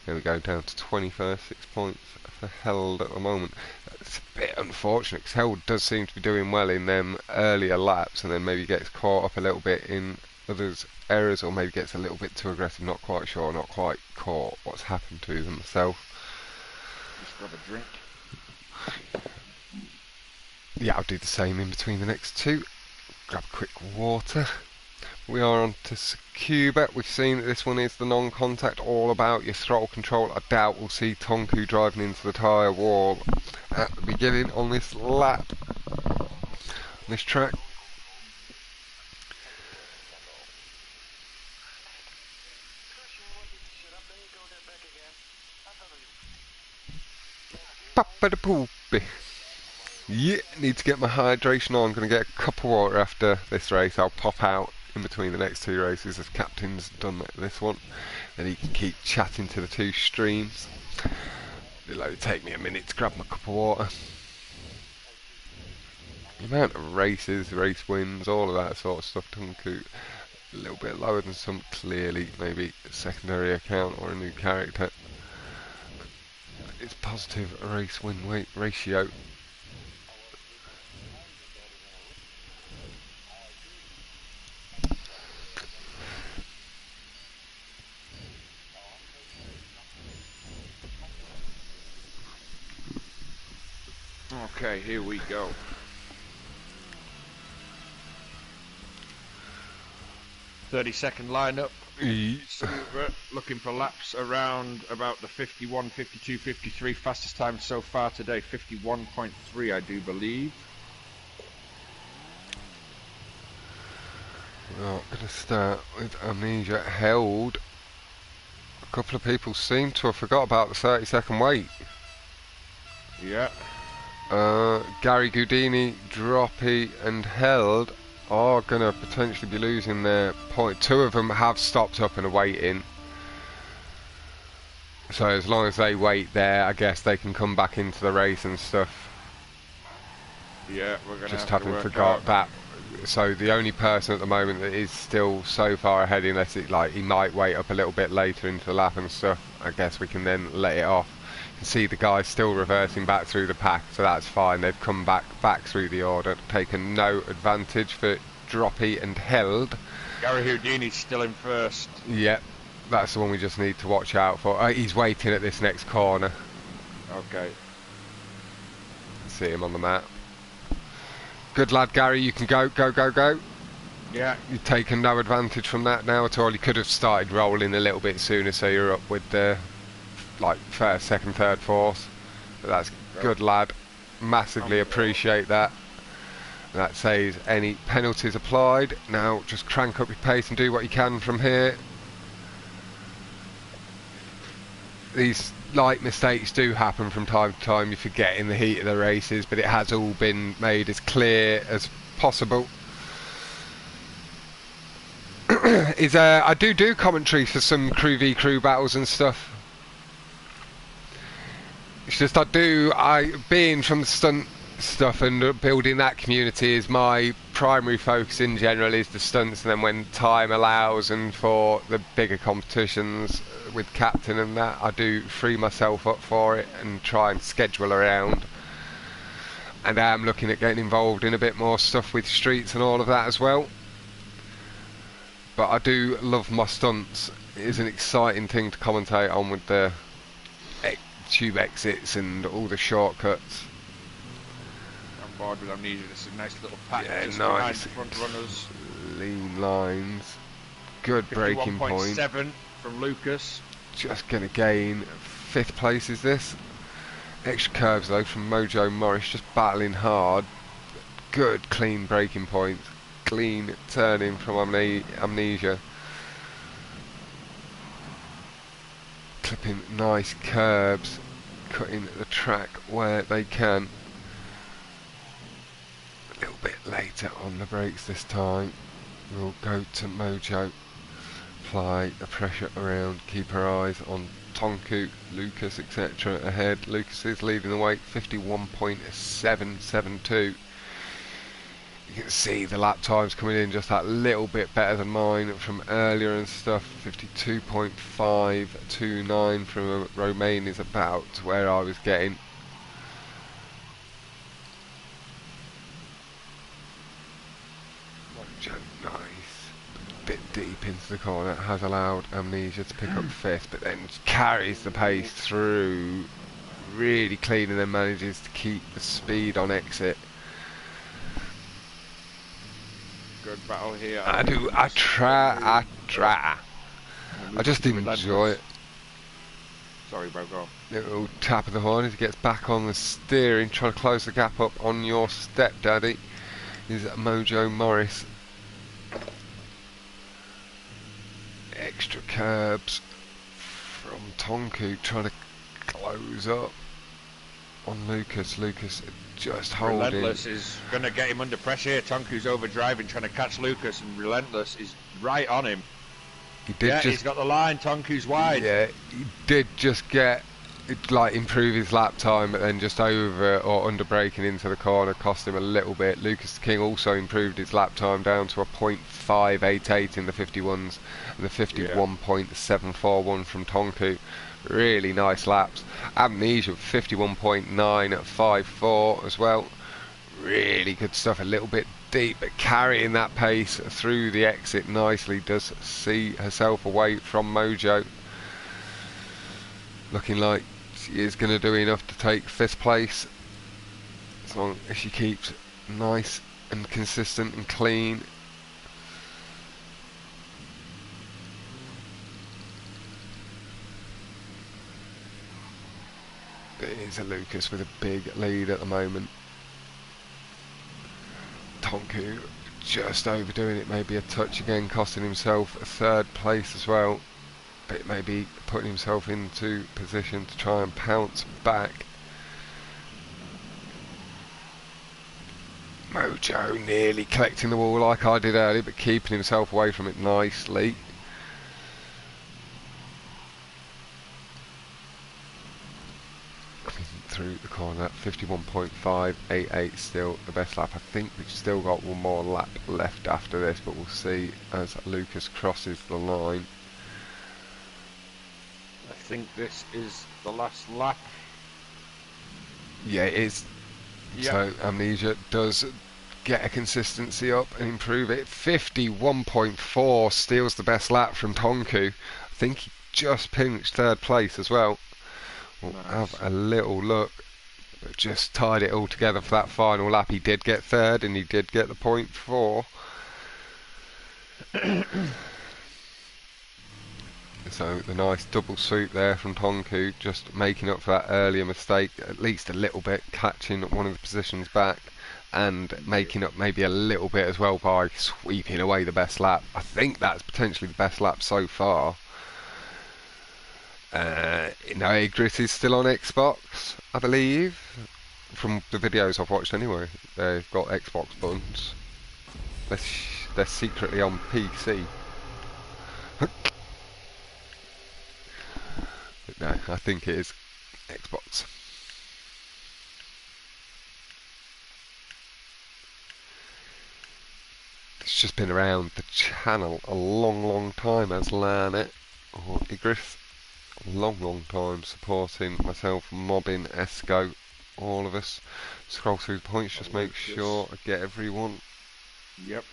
There we go, down to 21st, 6 points for Held at the moment. It's a bit unfortunate because Held does seem to be doing well in them earlier laps and then maybe gets caught up a little bit in others' errors, or maybe gets a little bit too aggressive, not quite sure, not quite caught what's happened to them myself. Just grab a drink. Yeah, I'll do the same in between the next two. Grab a quick water. We are on to Scuba. We've seen that this one is the non-contact, all about your throttle control. I doubt we'll see Tonku driving into the tyre wall at the beginning on this lap, on this track. Papa da poopy. Yeah, need to get my hydration on. I'm going to get a cup of water after this race. I'll pop out in between the next two races as captain's done this one. Then he can keep chatting to the two streams. It'll only take me a minute to grab my cup of water. The amount of races, race wins, all of that sort of stuff. Tunku a little bit lower than some, clearly maybe a secondary account or a new character. It's positive race win weight ratio. Okay, here we go. .30-second lineup. Looking for laps around about the 51, 52, 53. Fastest time so far today, 51.3, I do believe. We're going to start with Amnesia held. A couple of people seem to have forgot about the 30-second wait. Yeah. Gary Goudini, Droppy and Held are going to potentially be losing their point. Two of them have stopped up and are waiting. So as long as they wait there, I guess they can come back into the race and stuff. Yeah, we're going to just have to having work forgot out. that. So the only person at the moment that is still so far ahead, unless it, like, he might wait up a little bit later into the lap and stuff, I guess we can then let it off. You can see the guys still reversing back through the pack, so that's fine. They've come back through the order, taken no advantage for Droppy and Held. Gary Houdini's still in first. Yep, that's the one we just need to watch out for. He's waiting at this next corner. Okay. See him on the map. Good lad, Gary. You can go, go, go, go. Yeah. You've taken no advantage from that now at all. You could have started rolling a little bit sooner, so you're up with the first, second, third, fourth. But that's good, lad. Massively appreciate that. That saves any penalties applied. Now just crank up your pace and do what you can from here. These light mistakes do happen from time to time. You forget in the heat of the races, but it has all been made as clear as possible. I do commentary for some crew v crew battles and stuff. It's just being from the stunt stuff and building that community is my primary focus in general, is the stunts, and then when time allows and for the bigger competitions with captain and that, I do free myself up for it and try and schedule around. And I am looking at getting involved in a bit more stuff with streets and all of that as well. But I do love my stunts. It is an exciting thing to commentate on with the tube exits and all the shortcuts. I'm bored with Amnesia. This is a nice little pack. Yeah, just nice. behind the front runners. Lean lines. Good braking point. 51.7 from Lucas. Just going to gain 5th place, is this. Extra curves though from Mojo Morris, just battling hard. Good clean braking point. Clean turning from Amnesia. Clipping nice curbs. Cutting the track where they can. A little bit later on the brakes this time. We'll go to Mojo. Apply the pressure around. Keep our eyes on Tonku, Lucas, etc. ahead. Lucas is leading the way, 51.772. You can see the lap times coming in just that little bit better than mine from earlier and stuff. 52.529 from Romain is about where I was getting. Nice. Bit the corner has allowed Amnesia to pick up 5th, but then carries the pace through really clean and then manages to keep the speed on exit. Good battle here. I try. I just enjoy it. Sorry, bro, go on. Little tap of the horn as he gets back on the steering, trying to close the gap up on your stepdaddy is Mojo Morris. Extra curbs from Tonku, trying to close up on Lucas. Lucas just holding. Relentless is going to get him under pressure here. Tonku's overdriving, trying to catch Lucas, and Relentless is right on him. He's got the line. Tonku's wide. Yeah, he did just improve his lap time, but then just over or under braking into the corner cost him a little bit. Lucas King also improved his lap time down to a .588 in the 51s and the 51.741 from Tonku. Really nice laps. Amnesia 51.9 at 5.4 as well. Really good stuff. A little bit deep, but carrying that pace through the exit nicely. Does see herself away from Mojo. Looking like she is going to do enough to take 5th place, as long as she keeps nice and consistent and clean. It is a Lucas with a big lead at the moment. Tonku just overdoing it, maybe a touch again, costing himself a 3rd place as well. But maybe putting himself into position to try and pounce back. Mojo nearly collecting the wall like I did earlier, but keeping himself away from it nicely. Through the corner, 51.588, still the best lap. I think we've still got one more lap left after this, but we'll see as Lucas crosses the line. I think this is the last lap. Yeah, it is. Yep. So Amnesia does get a consistency up and improve it. 51.4 steals the best lap from Tonku. I think he just pinched 3rd place as well. We'll have a little look, but just tied it all together for that final lap. He did get 3rd and he did get the .4. So the nice double swoop there from Tonku, just making up for that earlier mistake, at least a little bit, catching one of the positions back and making up maybe a little bit as well by sweeping away the best lap. I think that's potentially the best lap so far. Grit is still on Xbox, I believe, from the videos I've watched anyway. They've got Xbox buttons. They're secretly on PC. No, I think it is Xbox. It's just been around the channel a long time as Lanet or Igris. Long time supporting myself, mobbing, Esco, all of us. Scroll through the points, just make sure I get everyone. Yep.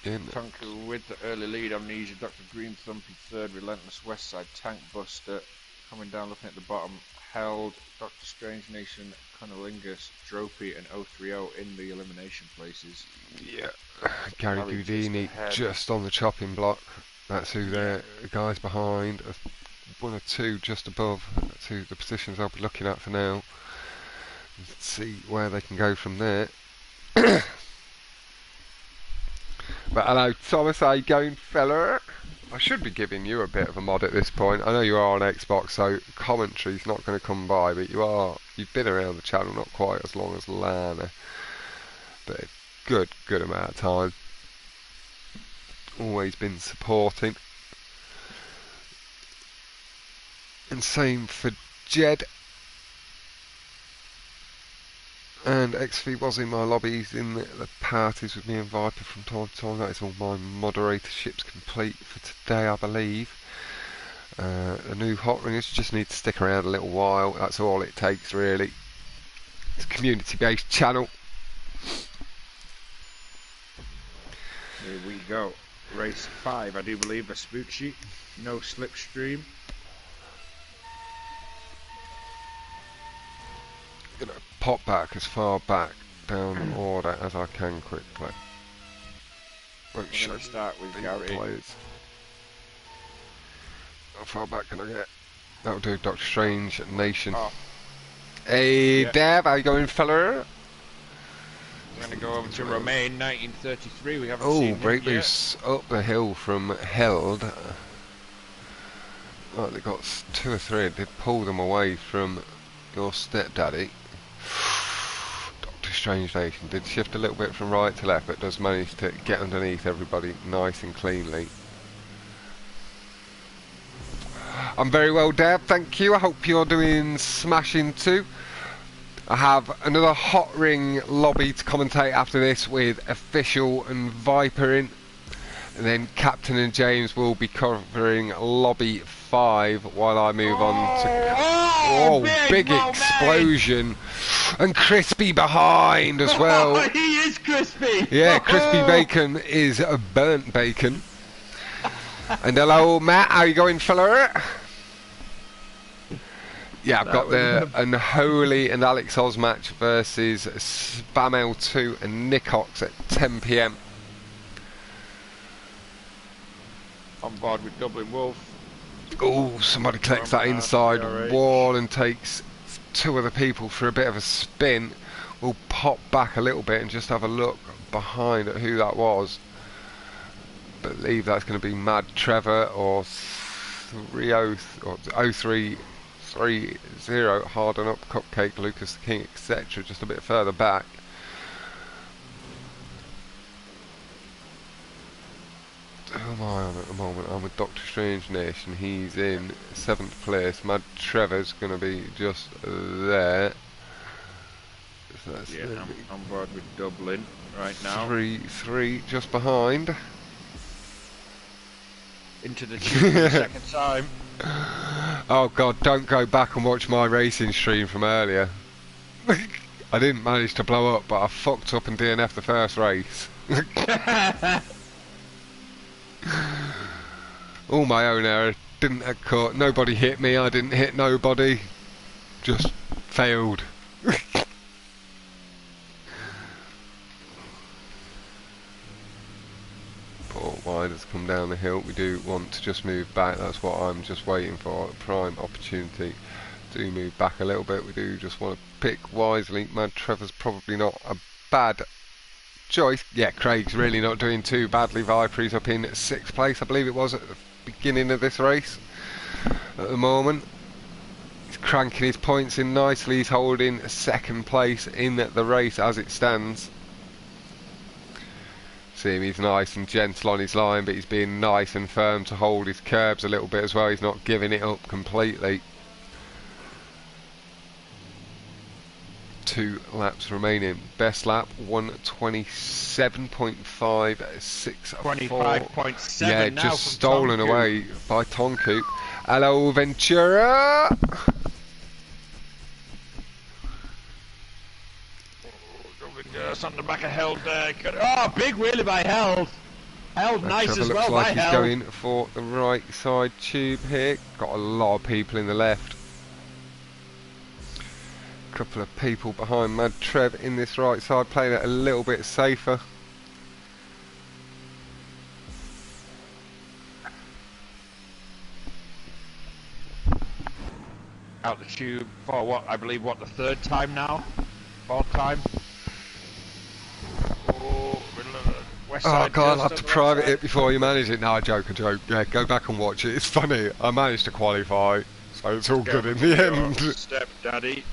Tonku with the early lead. Amnesia, Dr. Green Thump in 3rd, Relentless Westside, Tank Buster coming down, looking at the bottom, held Dr. Strange Nation, Cunnilingus, Dropey and 030 in the elimination places. Yeah, Gary Houdini just on the chopping block. That's who the guys behind, 1 or 2 just above. That's who the positions I'll be looking at for now. Let's see where they can go from there. But hello Thomas, how you going, fella? I should be giving you a bit of a mod at this point. I know you are on Xbox, so commentary's not going to come by, but you've been around the channel not quite as long as Lana, but a good amount of time. Always been supporting. And same for Jed. And XV was in my lobbies in the parties with me and Viper from time to time. That is all my moderatorship's complete for today, I believe. The new Hotringers just need to stick around a little while. That's all it takes, really. It's a community-based channel. Here we go. race 5, I do believe, Vespucci. No slipstream. Gonna pop back as far back down order as I can quickly. Won't I'm gonna start with Gary. Players. How far back can I get? That'll do. Doctor Strange Nation. Oh. Hey, Yeah. Dab, how you going, fella? I'm going to go over to Romain, 1933. We haven't Oh, seen break him loose up the hill from Held. Oh, they got 2 or 3. They pulled them away from your stepdaddy. Doctor Strange Nation did shift a little bit from right to left, but does manage to get underneath everybody nice and cleanly. I'm very well, Dab, thank you. I hope you're doing smashing too. I have another Hotring lobby to commentate after this with Official and Viper in. And then Captain and James will be covering lobby 5 while I move on to... big explosion. And Crispy behind as well. He is crispy! Yeah, Crispy Bacon is a burnt bacon. And hello, Matt, how you going, fella? Yeah, I've got the Unholy and Alex Oz match versus Spam L2 and Nick Ox at 10 PM. On board with Dublin Wolf. Oh, somebody collects that inside wall and takes 2 other people for a bit of a spin. We'll pop back a little bit and just have a look behind at who that was. Believe that's going to be Mad Trevor or 0330 Harden Up, Cupcake, Lucas the King, etc. Just a bit further back. Who am I on at the moment? I'm with Doctor Strange Nation. He's in 7th place. Mad Trevor's going to be just there. So that's I'm on board with Dublin right now. 3 just behind. Into the tube for the second time. Oh god, don't go back and watch my racing stream from earlier. I didn't manage to blow up, but I fucked up and DNF'd the first race. All my own error. Didn't get caught. Nobody hit me. I didn't hit nobody. Just failed. Port wide has come down the hill. We do want to just move back. That's what I'm just waiting for. Prime opportunity to move back a little bit. We do just want to pick wisely. Mad Trevor's probably not a bad choice. Yeah, Craig's really not doing too badly. Viper's up in 6th place, I believe it was, at the beginning of this race. At the moment, he's cranking his points in nicely. He's holding 2nd place in the race as it stands. See him, he's nice and gentle on his line, but he's being nice and firm to hold his curbs a little bit as well. He's not giving it up completely. 2 laps remaining. Best lap 127.564. 25.7. Yeah, now just stolen away by Tonku. Hello, Ventura. Just on the back of Held there. Oh, big wheelie by Held. Held nice as well looks like by he's Held. going for the right side tube here. Got a lot of people in the left. Couple of people behind Mad Trev in this right side, playing it a little bit safer. Out the tube for what, I believe, the 3rd time now? 4th time? Oh, God, I'll have to private it before you manage it. No, I joke. Yeah, go back and watch it. It's funny. I managed to qualify, so it's all good in the end. Stepdaddy.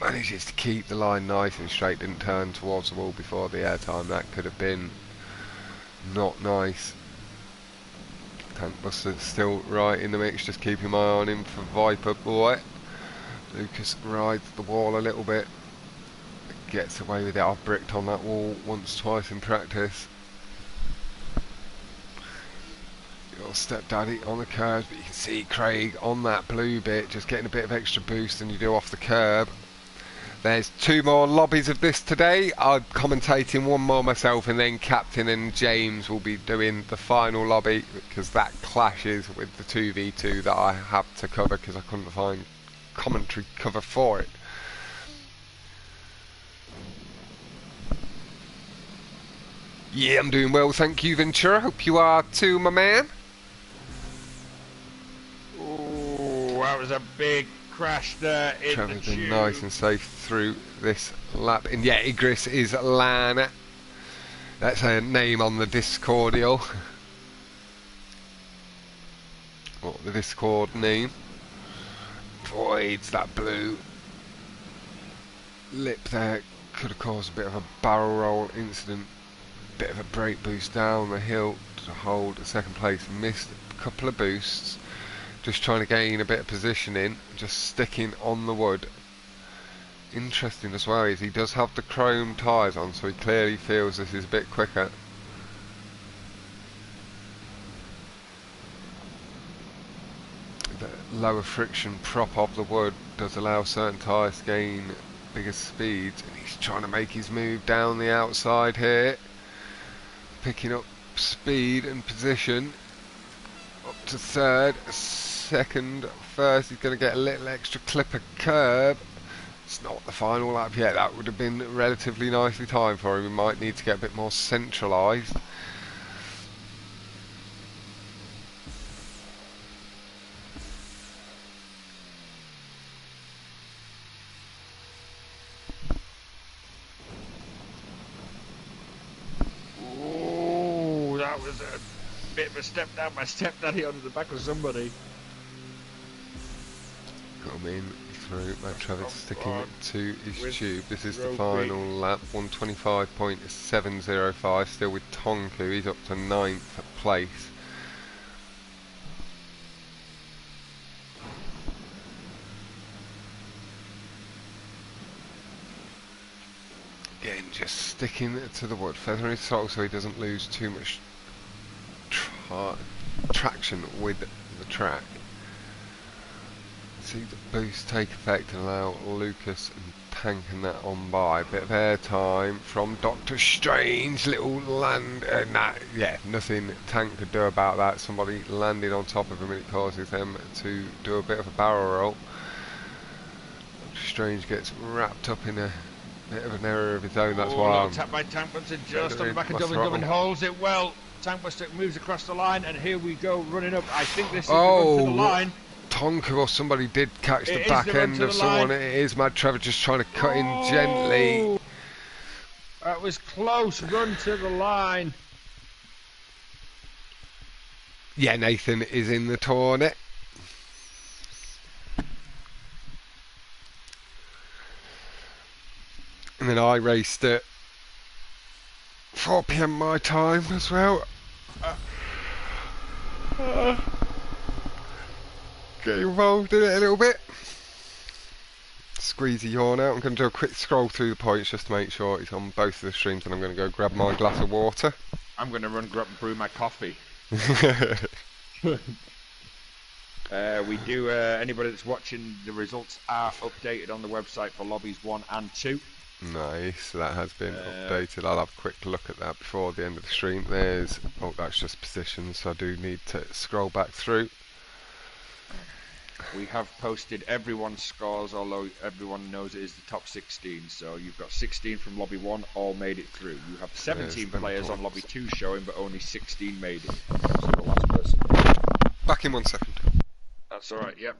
Manages to keep the line nice and straight, didn't turn towards the wall before the airtime. That could have been not nice. Tank Buster still right in the mix, just keeping my eye on him for Viper Boy. Lucas rides the wall a little bit, gets away with it. I've bricked on that wall once, twice in practice. Your stepdaddy on the curves, but you can see Craig on that blue bit, just getting a bit of extra boost than you do off the curb. There's 2 more lobbies of this today. I'm commentating one more myself, and then Captain and James will be doing the final lobby, because that clashes with the 2v2 that I have to cover because I couldn't find commentary cover for it. Yeah, I'm doing well, thank you, Ventura. Hope you are too, my man. Oh, that was a big crash there in Trevor's the tube. been nice and safe through this lap. And yeah, Igris is Lan. That's a name on the Discordial. What the Discord name? Voids, that blue lip there could have caused a bit of a barrel roll incident. Bit of a brake boost down the hill to hold second place. Missed a couple of boosts. Just trying to gain a bit of positioning. Just sticking on the wood. Interesting as well is he does have the chrome tyres on, so he clearly feels this is a bit quicker. The lower friction prop of the wood does allow certain tyres to gain bigger speeds, and he's trying to make his move down the outside here, picking up speed and position up to third, second, first. He's going to get a little extra clip of curb. It's not the final lap yet. That would have been relatively nicely timed for him. He might need to get a bit more centralised. Oh, that was a bit of a step down my stepdaddy onto the back of somebody. Got him in through. Matt Travis sticking to his tube. This is the final lap. 125.705. Still with Tonku. He's up to 9th place. Again, just sticking to the wood, feathering his throttle so he doesn't lose too much traction with the track. See the boost take effect and allow Lucas and Tank and that on by. Bit of air time from Doctor Strange. Little land. Yeah, nothing Tank could do about that. Somebody landed on top of him and it causes them to do a bit of a barrel roll. Doctor Strange gets wrapped up in a bit of an error of his own. That's why I'm tap by Tankbuster just on the back of Dublin and holds it well. Tankbuster moves across the line, and here we go running up. I think this is the run to the line. Tonka or somebody did catch the back end of someone. It is Mad Trevor just trying to cut in gently. That was close. Run to the line. Yeah, Nathan is in the tournament. And then I raced at 4 PM my time as well. Get involved in it a little bit. Squeeze the yawn out. I'm going to do a quick scroll through the points just to make sure it's on both of the streams, and I'm going to go grab my glass of water. I'm going to run grab and brew my coffee. We do, anybody that's watching, the results are updated on the website for lobbies 1 and 2. Nice, that has been updated. I'll have a quick look at that before the end of the stream. There's, oh, that's just positions, so I do need to scroll back through. We have posted everyone's scores, although everyone knows it is the top 16. So you've got 16 from lobby 1 all made it through. You have 17 players on lobby 2 showing, but only 16 made it. So the last person. Back in 1 second. That's alright, yep.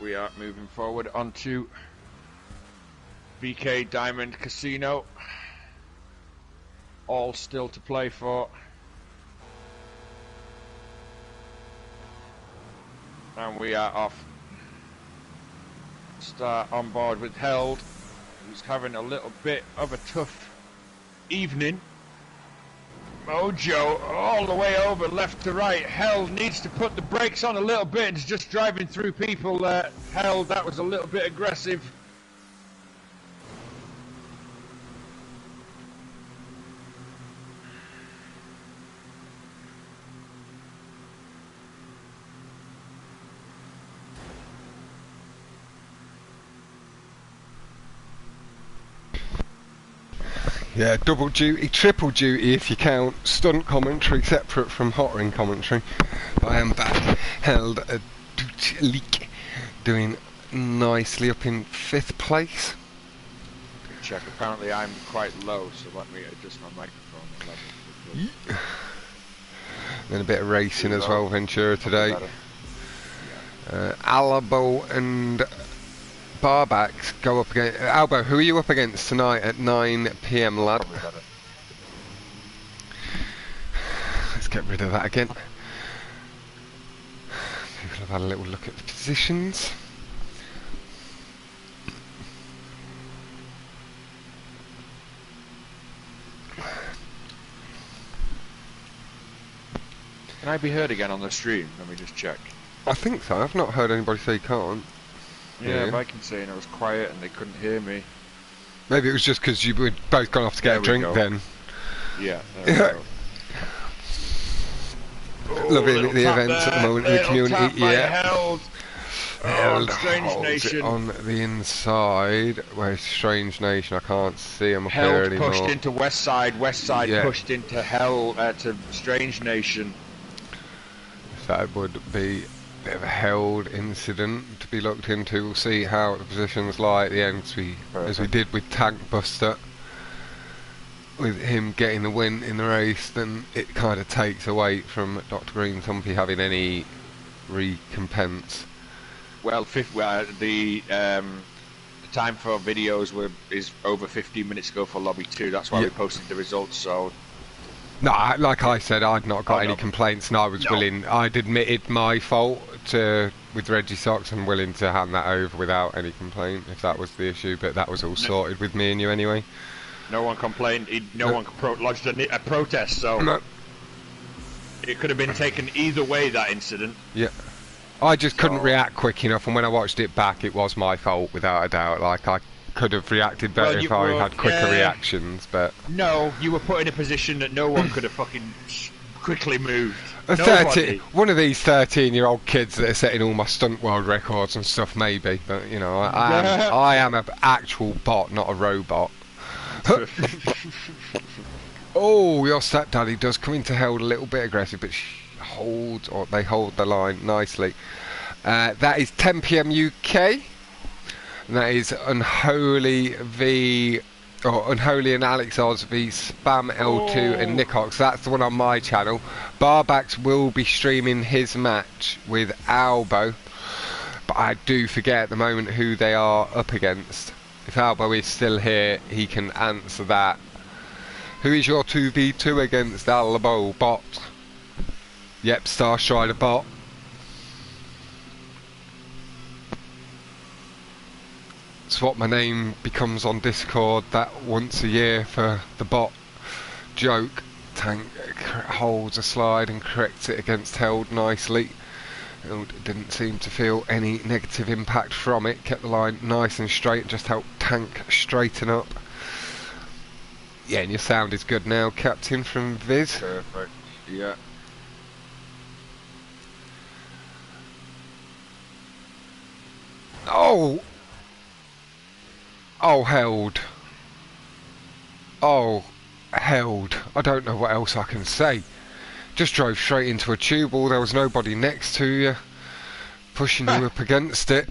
we are moving forward onto VK Diamond Casino. All still to play for. And we are off. Start on board with Held, who's having a little bit of a tough evening. Mojo all the way over left to right. Held needs to put the brakes on a little bit and is just driving through people there. Held, that was a little bit aggressive. Yeah, double duty, triple duty if you count stunt commentary separate from Hotring commentary. But I am back. Held a leak, doing nicely up in 5th place. Good check. Apparently I'm quite low, so let me adjust my microphone level. Then a bit of racing as well, Ventura today. Alabo and Barbacks go up against Albo. Who are you up against tonight at 9 PM, lad? Let's get rid of that again. People have had a little look at the positions. Can I be heard again on the stream? Let me just check. I think so. I've not heard anybody say can't. Yeah, Viking's saying it was quiet and they couldn't hear me. Maybe it was just because you were both gone off to get a drink then. Yeah. Loving the events at the moment in the community. Yeah. Held Strange Nation on the inside. Where's Strange Nation? I can't see him up Held here anymore. Pushed into West Side pushed into to Strange Nation. That would be a bit of a Held incident to be looked into. We'll see how the positions lie at the end, as we did with Tank Buster. With him getting the win in the race, then it kind of takes away from Dr. Green Thumpy having any recompense. Well, the time for videos is over 15 minutes ago for Lobby 2. That's why we posted the results. So. No, like I said, I'd not got any complaints, and I was willing. I'd admitted my fault with Reggie Sox, and willing to hand that over without any complaint if that was the issue. But that was all sorted with me and you anyway. No one complained. No one lodged a protest, so it could have been taken either way. That incident. Yeah. I just couldn't react quick enough, and when I watched it back, it was my fault without a doubt. Like I could have reacted better if I had quicker reactions, but no, you were put in a position that no one could have fucking quickly moved. One of these 13-year-old kids that are setting all my stunt world records and stuff, maybe, but you know, I am an actual bot, not a robot. Oh, your stepdaddy does come into Held a little bit aggressive, but they hold the line nicely. That is 10 PM UK. And that is Unholy and Alex Oz v Spam L2 and Nicox. That's the one on my channel. Barbacks will be streaming his match with Albo, but I do forget at the moment who they are up against. If Albo is still here, he can answer that. Who is your 2v2 against Albo? Bot. Yep, Starstrider bot. It's what my name becomes on Discord, that once a year for the bot joke. Tank holds a slide and corrects it against Held nicely. Held didn't seem to feel any negative impact from it, kept the line nice and straight and just helped Tank straighten up. Yeah, and your sound is good now, Captain, from Viz. Perfect, yeah. Oh, Held. Oh, Held. I don't know what else I can say. Just drove straight into a tube ball. There was nobody next to you, pushing you up against it.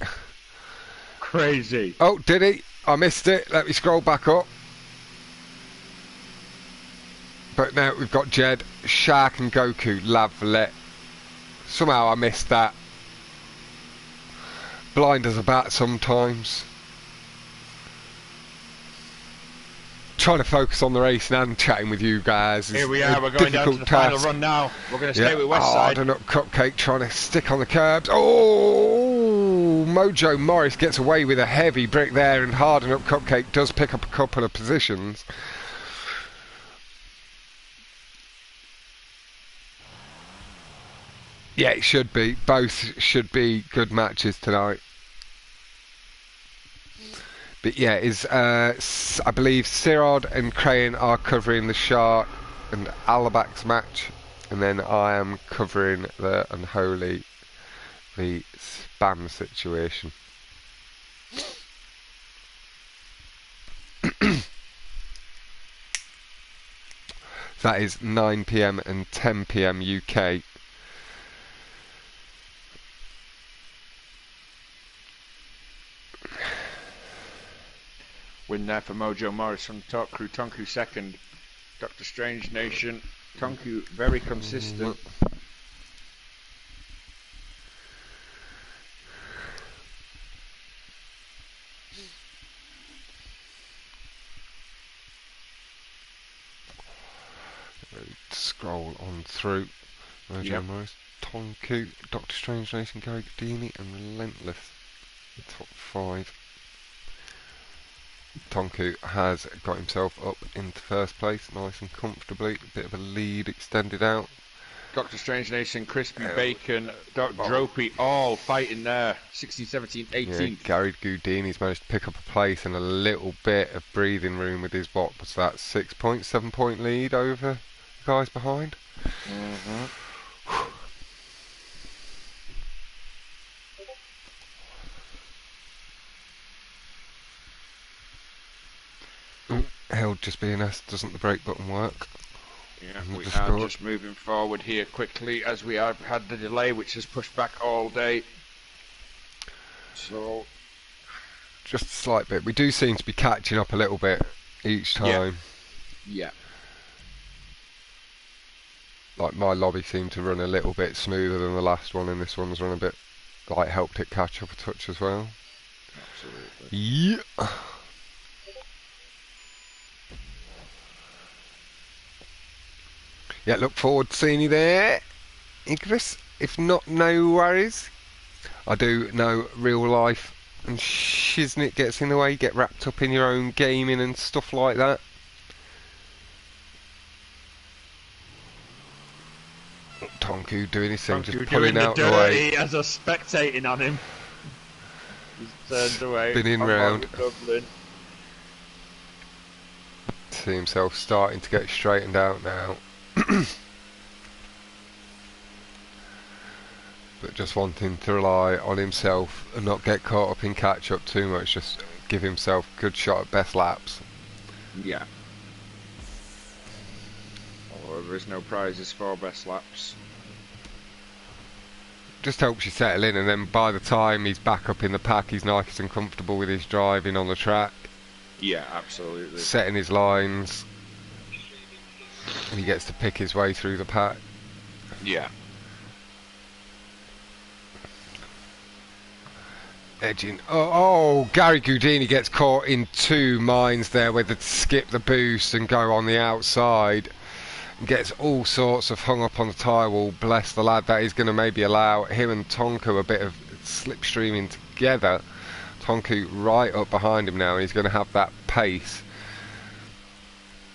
Crazy. Oh, did he? I missed it. Let me scroll back up. But now we've got Jed, Shark and Goku. Lovely. Somehow I missed that. blind as a bat sometimes. Trying to focus on the racing and chatting with you guys. Here we are, we're going down to the final run now. We're going to stay with Westside. Harden up Cupcake trying to stick on the curbs. Oh, Mojo Morris gets away with a heavy brick there, and Harden up Cupcake does pick up a couple of positions. Yeah, it should be. Both should be good matches tonight. But yeah, I believe Sirod and Crane are covering the Shark and Alabak's match, and then I am covering the Unholy, the Spam situation. That is 9 PM and 10 PM UK. Win there for Mojo Morris from Top Crew. Tonku second. Dr. Strange Nation. Tonku very consistent. Scroll on through. Mojo Morris, Tonku, Dr. Strange Nation, Gary Godini, and Relentless. The top 5. Tonku has got himself up into first place, nice and comfortably. A bit of a lead extended out. Dr. Strange Nation, Crispy Bacon, Dropey, all fighting there. 16, 17, 18. Yeah, Gary Goudini's managed to pick up a place and a little bit of breathing room with his what was that 6 point, 7 point lead over the guys behind. Held just being asked, doesn't the brake button work? Yeah, we are just moving forward here quickly as we have had the delay which has pushed back all day. So just a slight bit. We do seem to be catching up a little bit each time. Yeah. Like my lobby seemed to run a little bit smoother than the last one, and this one's run a bit, like, helped it catch up a touch as well. Absolutely. Yeah. Yeah, look forward to seeing you there, Igris. If not, no worries. I do know real life and shiznit gets in the way. You get wrapped up in your own gaming and stuff like that. Tonku doing his thing, just pulling out the way. As a spectating on him. He's turned away. Spinning round. See himself starting to get straightened out now. But just wanting to rely on himself and not get caught up in catch up too much, just give himself a good shot at best laps. Yeah. Although there is no prizes for best laps. Just helps you settle in, and then by the time he's back up in the pack, he's nice and comfortable with his driving on the track. Yeah, absolutely. Setting his lines. And he gets to pick his way through the pack. Yeah. Edging. Oh, Gary Goudini gets caught in two minds there, whether to skip the boost and go on the outside. Gets all sorts of hung up on the tyre wall. Bless the lad. That is going to maybe allow him and Tonku a bit of slipstreaming together. Tonku right up behind him now, and he's going to have that pace.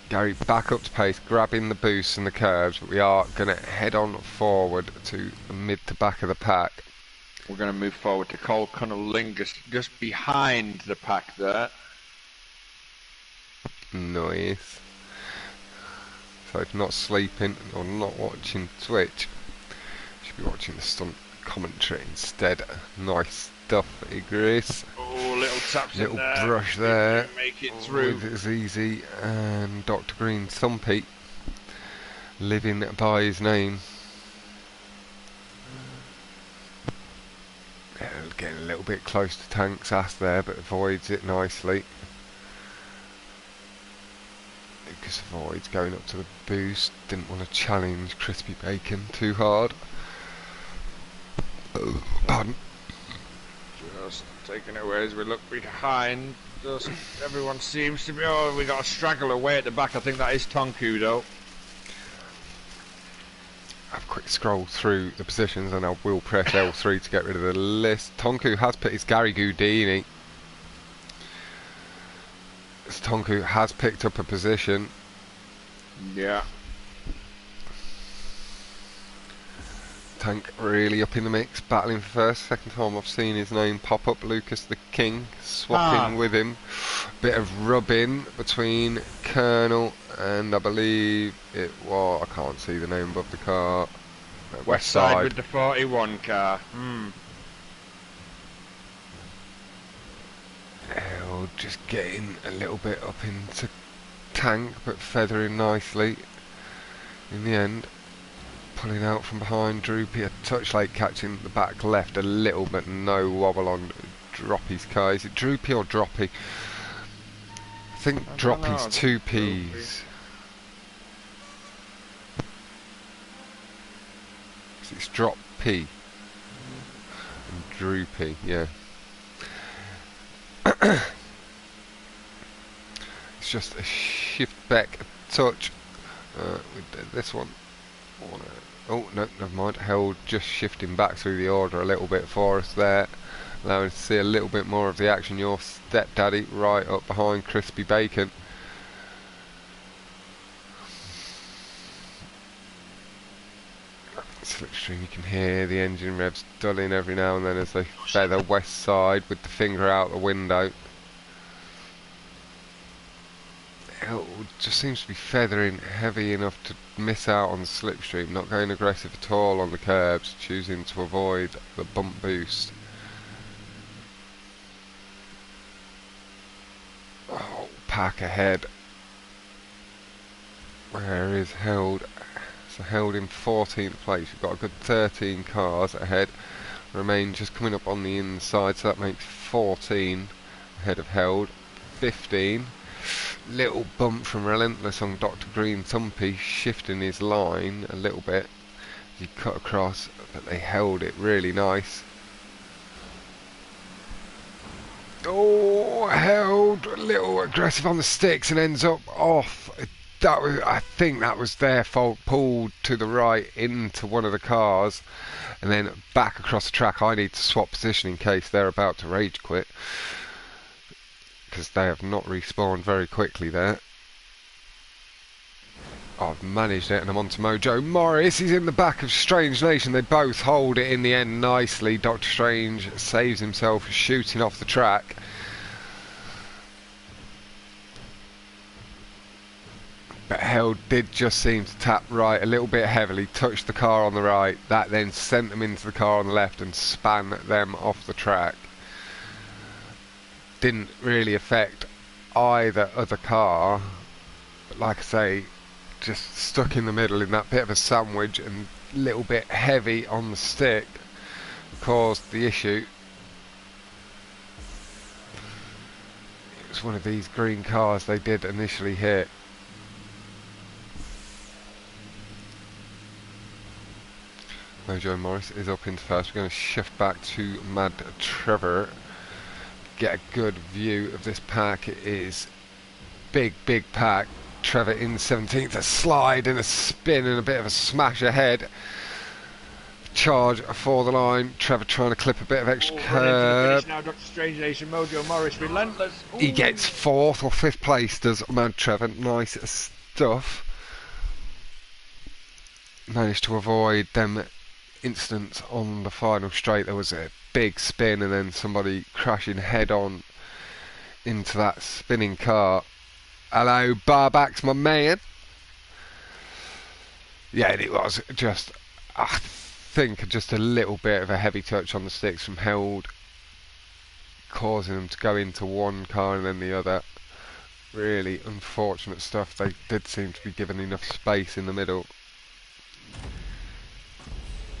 Gary back up to pace, grabbing the boosts and the curves, but we are going to head on forward to the mid to back of the pack. We're going to move forward to Cole Cunnilingus, just behind the pack there. Nice. So if not sleeping or not watching Twitch, should be watching the stunt commentary instead. Nice stuff, Igris. Oh, little taps little in there. Brush there. Make it through. With Zizi and Dr. Green Thumpy living by his name. Getting a little bit close to Tank's ass there, but avoids it nicely. Lucas avoids going up to the boost. Didn't want to challenge Crispy Bacon too hard. Pardon. Just taking it away as we look behind. Just everyone seems to be. Oh, we got a straggler away at the back. I think that is Tonku though. Have a quick scroll through the positions and I will press L3 to get rid of the list. Tonku has put his Gary Goudini. Tonku has picked up a position. Yeah. Tank really up in the mix, battling for first. Second time I've seen his name pop up. Lucas the King swapping with him. Bit of rubbing between Colonel and I believe it was, I can't see the name above the car. West side with the 41 car. Just getting a little bit up into Tank, but feathering nicely in the end. Pulling out from behind, Droopy a touch late, catching the back left a little, but no wobble on Droppy's car. Is it Droopy or Droppy? I think Droppy's two P's. It's Drop P and Droopy, yeah. It's just a shift back a touch with this one. Oh, no, never mind. Held just shifting back through the order a little bit for us there. Allowing us to see a little bit more of the action. Your stepdaddy right up behind Crispy Bacon. Slipstream, you can hear the engine revs dulling every now and then as they feather west side with the finger out the window. It just seems to be feathering heavy enough to miss out on the slipstream, not going aggressive at all on the curbs, choosing to avoid the bump boost. Oh, pack ahead. Where is Held? So Held in 14th place. We've got a good 13 cars ahead. Remain just coming up on the inside, so that makes 14 ahead of Held. 15. Little bump from Relentless on Dr. Green Thumpy, shifting his line a little bit as he cut across, but they held it really nice. Oh, Held a little aggressive on the sticks and ends up off. That was, I think that was their fault. Pulled to the right into one of the cars and then back across the track. I need to swap position in case they're about to rage quit, because they have not respawned very quickly there. I've managed it and I'm on to Mojo Morris. He's in the back of Strange Nation. They both hold it in the end nicely. Dr. Strange saves himself shooting off the track. But Held did just seem to tap right a little bit heavily, touched the car on the right. That then sent them into the car on the left and span them off the track. Didn't really affect either other car, but like I say, just stuck in the middle in that bit of a sandwich and a little bit heavy on the stick caused the issue. It was one of these green cars they did initially hit. Mojo Morris is up into first. We're going to shift back to Mad Trevor. Get a good view of this pack. It is big pack. Trevor in 17th, a slide and a spin and a bit of a smash ahead. Charge for the line. Trevor trying to clip a bit of extra curb. Now, Dr. Strange Nation, Mojo Morris, relentless. Ooh. He gets 4th or 5th place, does Mad Trevor. Nice stuff. Managed to avoid them incidents on the final straight. There was a big spin and then somebody crashing head on into that spinning car. Hello, Barbacks, my man. Yeah, and it was just, I think, just a little bit of a heavy touch on the sticks from Held, causing them to go into one car and then the other. Really unfortunate stuff. They did seem to be given enough space in the middle.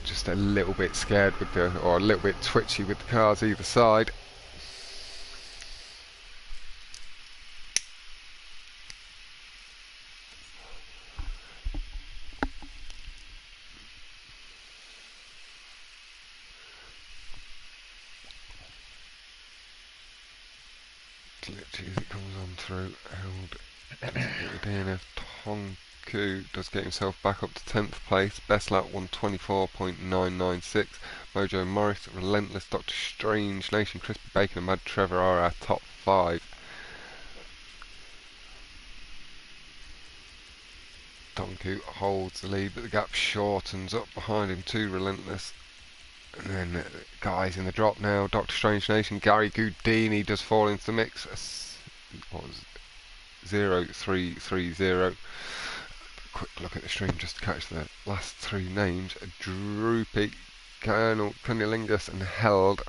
Just a little bit scared with the, or a little bit twitchy with the cars either side. glitchy as it comes on through. Held DNF Tonku does get himself back up to 10th place. Best lap 124.996. Mojo Morris, Relentless, Dr. Strange, Nation, Crispy Bacon and Mad Trevor are our top 5. Tonku holds the lead, but the gap shortens up behind him to Relentless. And then guys in the drop now, Dr. Strange Nation, Gary Goudini does fall into the mix. What was 0330. Quick look at the stream just to catch the last 3 names. Droopy, Colonel Cunnilingus and Held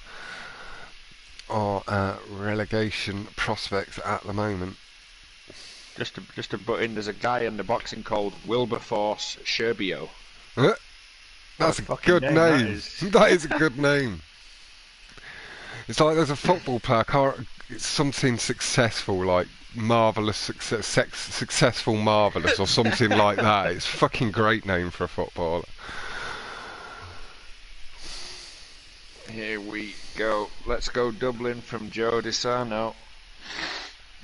are relegation prospects at the moment. Just to butt in, there's a guy in the boxing called Wilberforce Sherbio. That's a good name. That is a good name. It's like there's a football player, it's something successful, like marvellous successful marvellous or something like that. It's a fucking great name for a footballer. Here we go. Let's go Dublin from Joe DeSarno,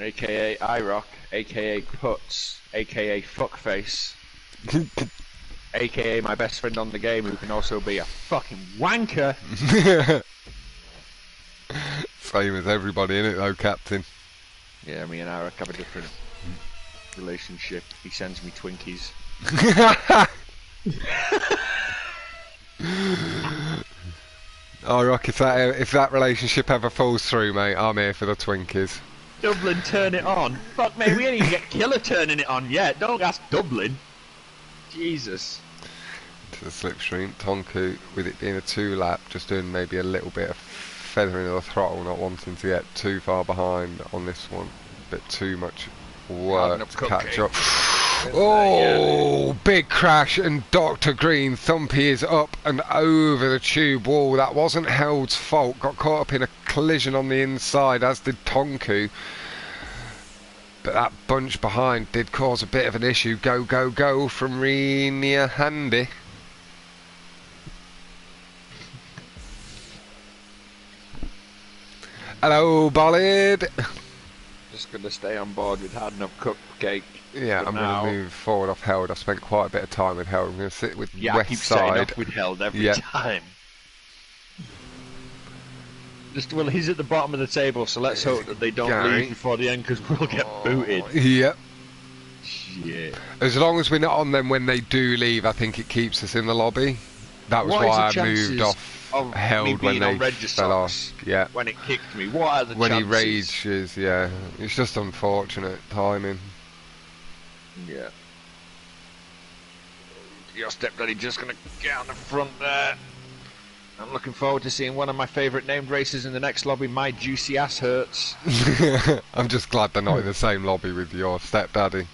aka iRock, aka Putz, aka Fuckface, aka my best friend on the game who can also be a fucking wanker. Same as everybody in it though, Captain. Yeah, me and iRock have a different relationship. He sends me Twinkies. iRock, if that relationship ever falls through, mate, I'm here for the Twinkies. Dublin, turn it on. Fuck, mate, we ain't even get Killer turning it on yet. Don't ask Dublin. Jesus. To the slipstream, Tonku, with it being a 2-lap, just doing maybe a little bit of feathering of the throttle, not wanting to get too far behind on this one. A bit too much work to catch up. Oh, big crash, and Dr. Green Thumpy is up and over the tube wall. That wasn't Held's fault. Got caught up in a collision on the inside, as did Tonku. But that bunch behind did cause a bit of an issue. Go, go, go from Renia Handy. Hello, Bolid. Just going to stay on board with Hard Enough Cupcake. Yeah, I'm going to move forward off Held. I've spent quite a bit of time with Held. I'm going to sit with West West keep Side. Off with Held every time. Well, he's at the bottom of the table, so let's hope that they don't leave before the end, because we'll get booted. Yep. Shit. As long as we're not on them when they do leave, I think it keeps us in the lobby. That was why I moved off Held when they fell off. Yeah. When it kicked me, what are the chances? When he rages, yeah. It's just unfortunate timing. Yeah. Your stepdaddy just going to get on the front there. I'm looking forward to seeing one of my favourite named races in the next lobby. My juicy ass hurts. I'm just glad they're not in the same lobby with your stepdaddy.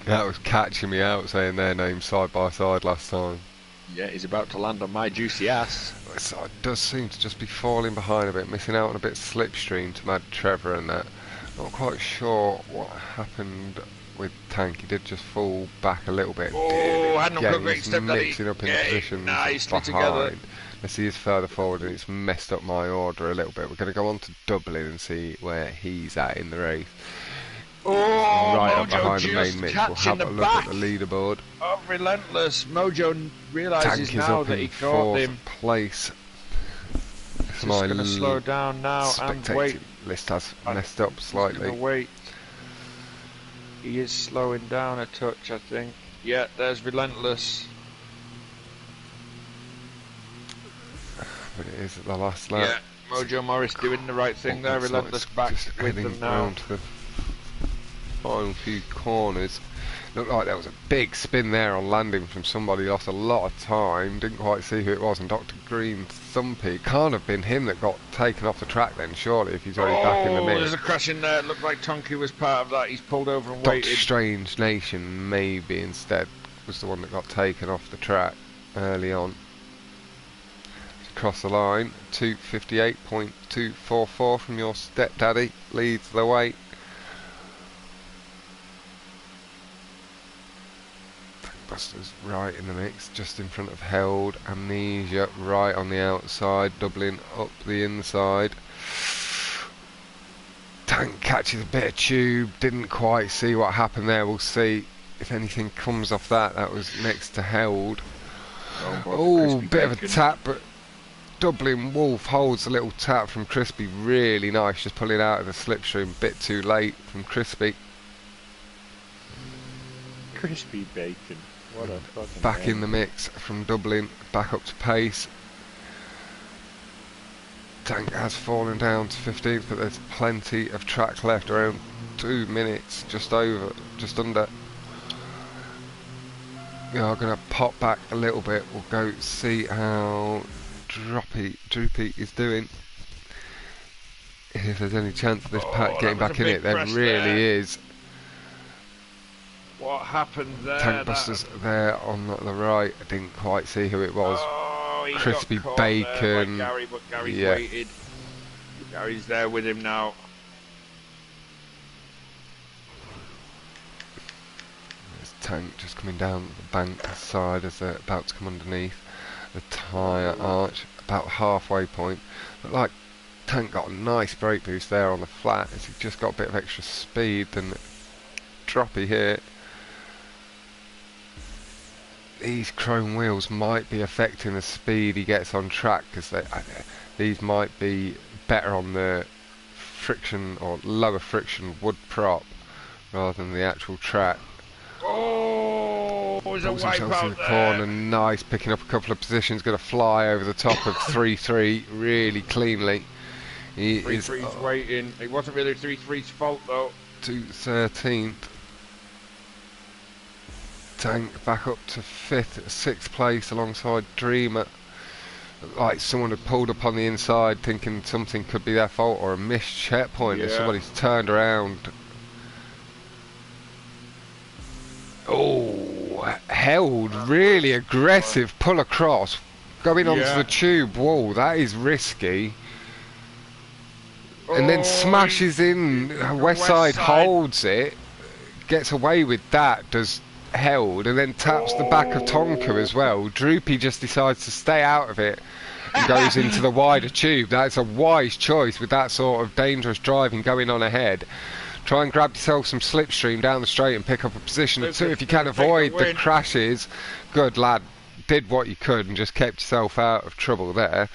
That was catching me out saying their names side by side last time. Yeah, he's about to land on my juicy ass. So it does seem to just be falling behind a bit, missing out on a bit slipstream to Mad Trevor and that. Not quite sure what happened with Tank. He did just fall back a little bit. Oh, had no great step, mixing up in positions nicely behind. Together. Let's see, he's further forward and it's messed up my order a little bit. We're going to go on to Dublin and see where he's at in the race. Oh, right Mojo up behind the just main mix. We'll have a look at the leaderboard. Oh, Relentless. Mojo realises now that he caught him. Place. Just going to slow down now and wait. List has messed up slightly. Wait. He is slowing down a touch, I think. Yeah, there's Relentless. But it is at the last lap. Yeah, Mojo Morris doing the right thing there. Relentless back with them now. To the final few corners. Looked like there was a big spin there on landing from somebody. Lost a lot of time. Didn't quite see who it was. And Dr. Green Thumpy, can't have been him that got taken off the track then, surely, if he's already back in the mix. There's a crash in there. It looked like Tonku was part of that. He's pulled over and waited. Dr. Strange Nation maybe instead was the one that got taken off the track early on. Across the line, 258.244 from your stepdaddy leads the way. Busters right in the mix, just in front of Held. Amnesia right on the outside, doubling up the inside. Tank catches a bit of tube, didn't quite see what happened there. We'll see if anything comes off that. That was next to Held. Oh, bit of a tap, but Dublin Wolf holds a little tap from Crispy. Really nice, just pulling out of the slipstream. Bit too late from Crispy. Crispy Bacon. What a fucking back name. in the mix from Dublin, back up to pace. Tank has fallen down to 15th, but there's plenty of track left, around 2 minutes, just under. We are going to pop back a little bit. We'll go see how Droopy is doing. If there's any chance of this pack getting back in it, there really is. What happened there? Tank Busters there on the right. I didn't quite see who it was. Oh, Crispy Bacon. Gary, but Gary's waited. Gary's there with him now. There's Tank just coming down the bank side as they're about to come underneath the tyre arch, about halfway point. But like Tank got a nice brake boost there on the flat as he just got a bit of extra speed than Droppy here. These chrome wheels might be affecting the speed he gets on track, because these might be better on the friction or lower friction wood prop rather than the actual track. Oh, there's a wipe out in the corner, nice, picking up a couple of positions, going to fly over the top of 3-3 really cleanly. He 3-3's waiting. It wasn't really 3-3's fault though. To 13th. Tank back up to 5th, 6th place alongside Dreamer. Like someone had pulled up on the inside thinking something could be their fault or a missed checkpoint, and somebody's turned around. Oh, Held, really aggressive pull across, going onto the tube wall. That is risky. And then smashes in. Westside holds it, gets away with that, does Held, and then taps the back of Tonka as well. Droopy just decides to stay out of it and goes into the wider tube. That's a wise choice with that sort of dangerous driving going on ahead. Try and grab yourself some slipstream down the straight and pick up a position or two if you can avoid the crashes. Good lad, did what you could and just kept yourself out of trouble there.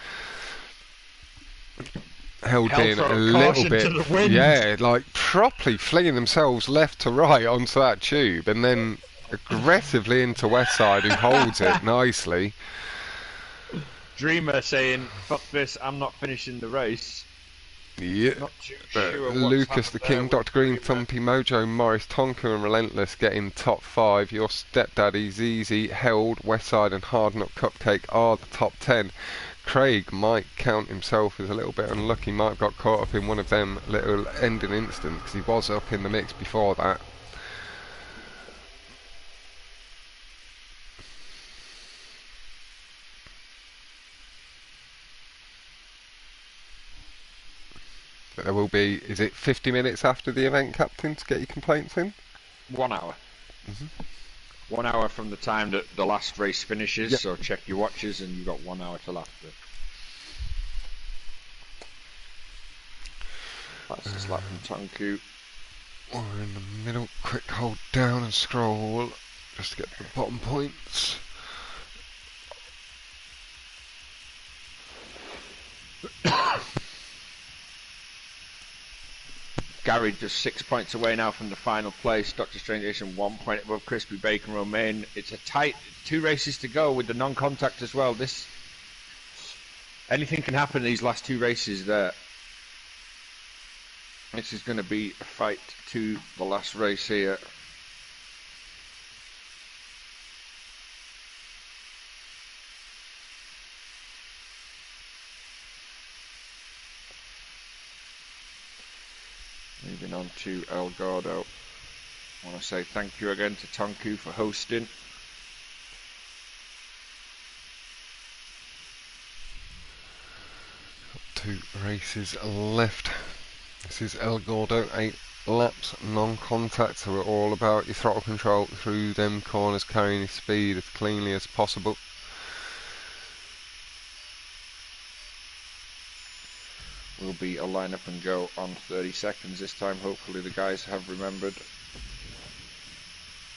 Held in a little bit, yeah, like properly flinging themselves left to right onto that tube, and then aggressively into Westside, who holds it nicely. Dreamer saying, "Fuck this, I'm not finishing the race." Yeah, not too sure Lucas the King, Dr. Green, Thumpy, Mojo, Morris, Tonka and Relentless getting top 5. Your stepdaddies, Easy, Held, Westside and Hard Nut Cupcake are the top 10. Craig might count himself as a little bit unlucky, might have got caught up in one of them little ending instants because he was up in the mix before that. But there will be, is it 50 minutes after the event, Captain, to get your complaints in? 1 hour. 1 hour from the time that the last race finishes, so check your watches and you've got 1 hour till after. That's the slap from Tonku. We're in the middle, quick hold down and scroll just to get the bottom points. Gary just 6 points away now from the final place. Dr. Strange Nation 1 point above Crispy Bacon Romaine. It's a tight 2 races to go with the non-contact as well. Anything can happen in these last 2 races there. This is going to be a fight to the last race here. Moving on to El Gordo. I want to say thank you again to Tonku for hosting. Got 2 races left. This is El Gordo, a laps non-contact, so we're all about your throttle control through them corners, carrying your speed as cleanly as possible. Will be a line up and go on 30 seconds this time. Hopefully the guys have remembered.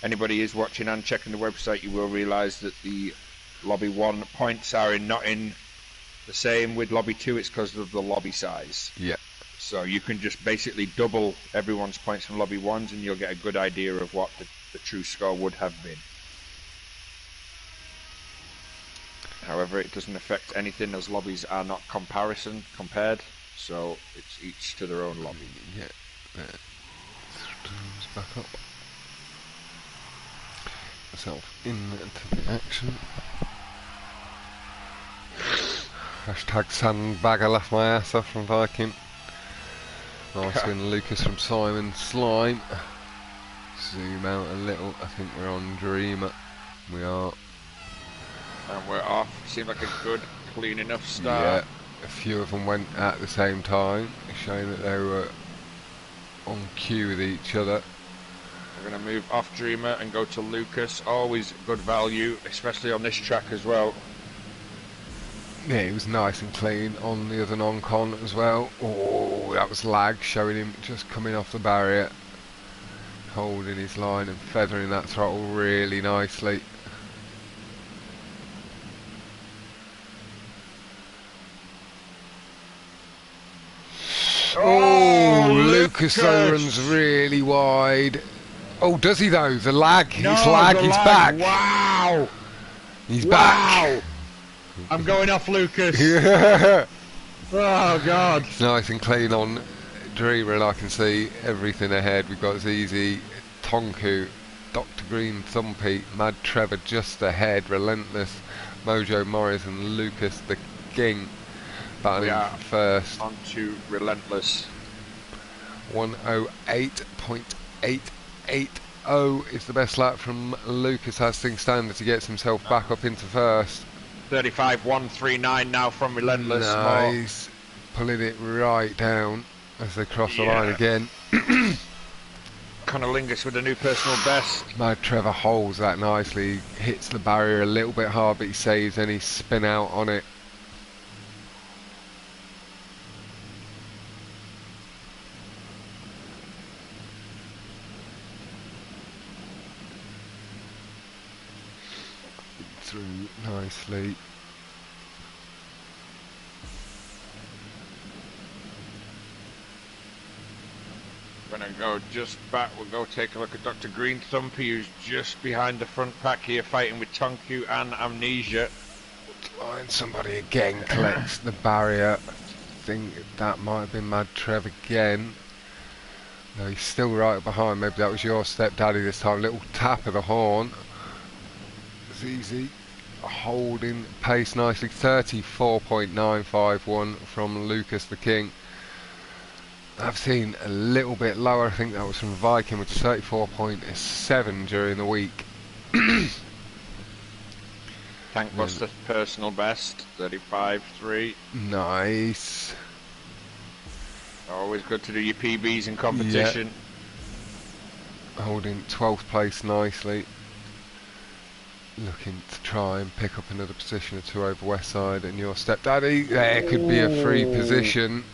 Anybody is watching and checking the website, you will realise that the lobby 1 points are not in the same with lobby 2. It's because of the lobby size. Yeah. So you can just basically double everyone's points from lobby 1s and you'll get a good idea of what the true score would have been. However, it doesn't affect anything as lobbies are not compared. So it's each to their own lobby. Yeah, there. Back up. Myself into the action. Hashtag sandbagger left my ass off from Viking. Nice win, Lucas from Simon Slime. Zoom out a little. I think we're on Dreamer. We are. And we're off. Seemed like a good, clean enough start. Yeah. A few of them went at the same time, showing that they were on cue with each other. We're going to move off Dreamer and go to Lucas. Always good value, especially on this track as well. Yeah, it was nice and clean on the other non-con as well. Oh, that was lag, showing him just coming off the barrier, holding his line and feathering that throttle really nicely. Oh, Lucas though runs really wide. Oh, does he though? The lag. He's lag. He's back. Wow. He's back. I'm going off Lucas. Yeah. Oh God. It's nice and clean on Dreamer, and I can see everything ahead. We've got ZZ, Tonku, Dr. Green, Thumpy, Mad Trevor just ahead, Relentless, Mojo Morris, and Lucas the King. We are first. On to Relentless. 108.880 is the best lap from Lucas as things stand as he gets himself back up into first. 35.139 now from Relentless. Nice. Pulling it right down as they cross the line again. Conolingus with a new personal best. Mad Trevor holds that nicely. He hits the barrier a little bit hard, but he saves any spin out on it. Through nicely. We're going to go just back. We'll go take a look at Dr. Green Thumpy, who's just behind the front pack here, fighting with Tonku and Amnesia. And somebody again collects the barrier. I think that might have been Mad Trev again. No, he's still right behind. Maybe that was your stepdaddy this time. Little tap of the horn. ZZ holding pace nicely. 34.951 from Lucas the King. I've seen a little bit lower. I think that was from Viking, which is 34.7 during the week. Tankbuster personal best, 35.3. Nice. Always good to do your PBs in competition. Yeah. Holding 12th place nicely. Looking to try and pick up another position or two over Westside and your stepdaddy. There could be a free position.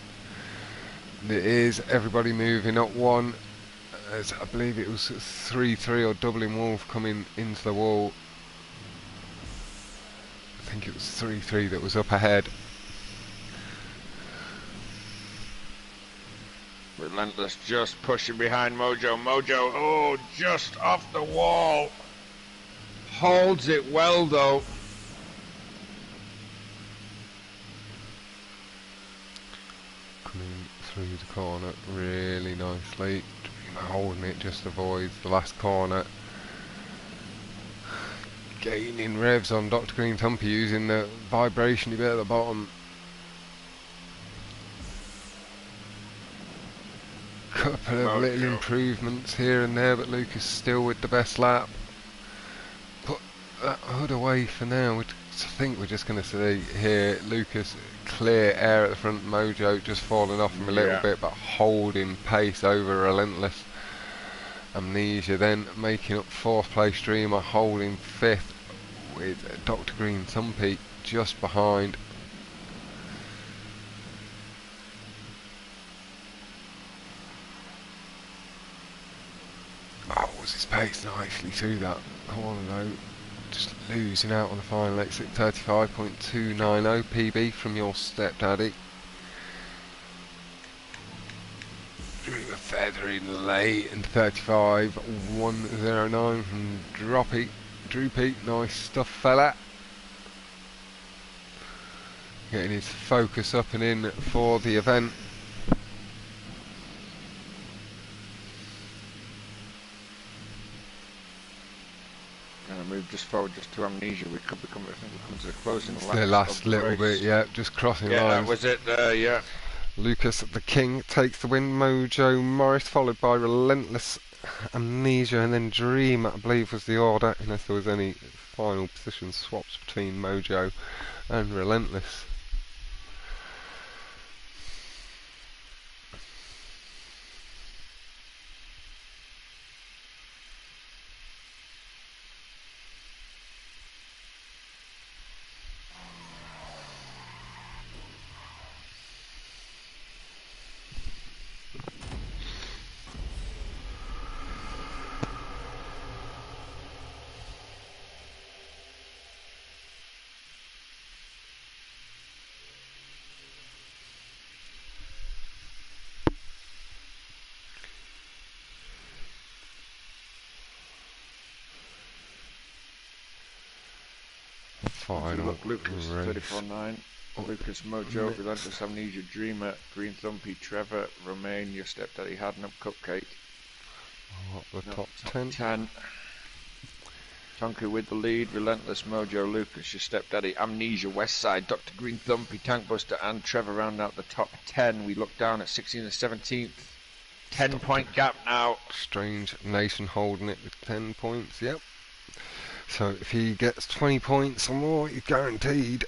It is everybody moving up one. As I believe it was 3-3 or doubling Wolf coming into the wall. I think it was 3-3 that was up ahead. Relentless just pushing behind Mojo. Mojo, oh, just off the wall. Holds it well though. Coming through the corner really nicely. Holding it, just avoids the last corner. Gaining revs on Dr. Green Thumpy using the vibration bit at the bottom. Couple of little improvements here and there, but Lucas still with the best lap. Put that hood away for now. I think we're just going to see here Lucas clear air at the front. Mojo just falling off him a little bit, but holding pace over Relentless. Amnesia then making up 4th place. Dreamer holding 5th with Dr. Green Thumpy just behind. Oh, was his pace nicely to that corner though. Just losing out on the final exit. 35.290 PB from your stepdaddy. Dreamer feathering late, and 35.109 from Droopy. Nice stuff, fella. Getting his focus up and in for the event. Move just forward, just to Amnesia. We could become, I think, we come to the closing lap. The last little bit, yeah, just crossing lines. Yeah, that was it there, yeah. Lucas the King takes the win. Mojo Morris followed by Relentless, Amnesia, and then Dream, I believe, was the order, unless there was any final position swaps between Mojo and Relentless. Final Lucas 34.9, Lucas Mojo, Relentless, Amnesia, Dreamer, Green Thumpy, Trevor, Romain, your stepdaddy Hadnam, Cupcake. The top 10. Tonku with the lead, Relentless, Mojo, Lucas, your stepdaddy, Amnesia, Westside, Dr. Green Thumpy, Tankbuster, and Trevor round out the top 10. We look down at 16th and 17th. 10-point gap now. Strange Nation holding it with 10 points, yep. So if he gets 20 points or more, he's guaranteed.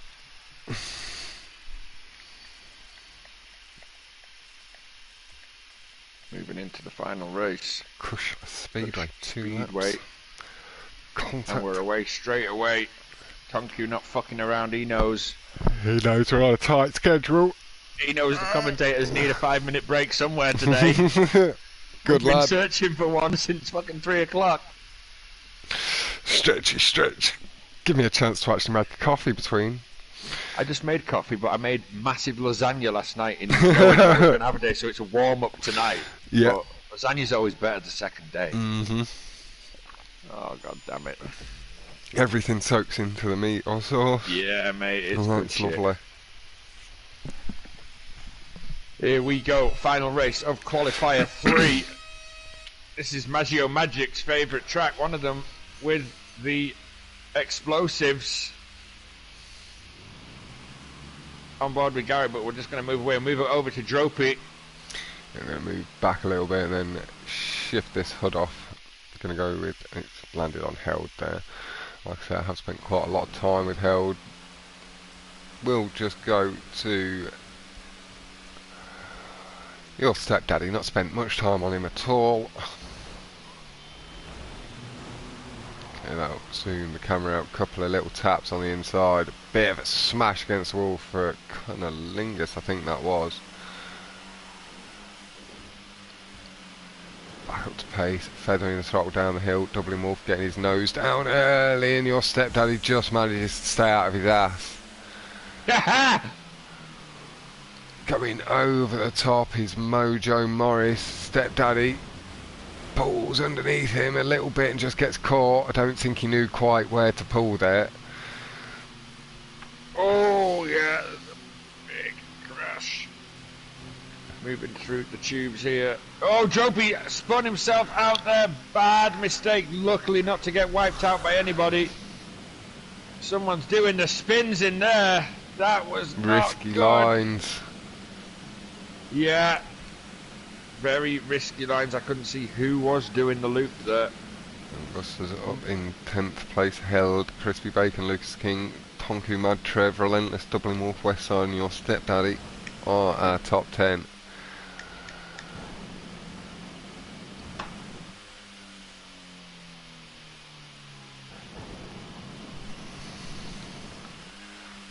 Moving into the final race. Cush Speedway, 2 laps. Contact. And we're away straight away. Tonku not fucking around, he knows. He knows we're on a tight schedule. He knows the commentators need a 5-minute break somewhere today. Good lad. Been searching for one since fucking 3 o'clock. Stretch. Give me a chance to actually make a coffee between. I just made coffee, but I made massive lasagna last night in another day, so it's a warm-up tonight. Yeah. But lasagna's always better the second day. Mm-hmm. Oh, god damn it. Everything soaks into the meat or sauce. Yeah, mate, it's oh, good that's shit. lovely. Here we go, final race of qualifier 3. This is Maggio Magic's favourite track, one of them with the explosives on board with Gary, but we're just going to move away and move it over to Dropey. I'm going to move back a little bit and then shift this hood off. I'm going to go with, it's landed on Held there. Like I said, I have spent quite a lot of time with Held. We'll just go to your stepdaddy, not spent much time on him at all. Okay, that'll zoom the camera out, couple of little taps on the inside, a bit of a smash against the wall for Cunnilingus, I think that was. Back up to pace, feathering the throttle down the hill, doubling Wolf, getting his nose down early, and your stepdaddy just manages to stay out of his ass. Going over the top is Mojo Morris. Stepdaddy pulls underneath him a little bit and just gets caught. I don't think he knew quite where to pull there. Oh yeah, big crash. Moving through the tubes here. Oh, Dropey spun himself out there. Bad mistake. Luckily not to get wiped out by anybody. Someone's doing the spins in there. That was risky not good. Lines. Yeah, very risky lines. I couldn't see who was doing the loop there. Busters up in 10th place, held. Crispy Bacon, Lucas King, Tonku Mad Trev, Relentless, Dublin Wolf, Westside, and Your Stepdaddy are our top 10.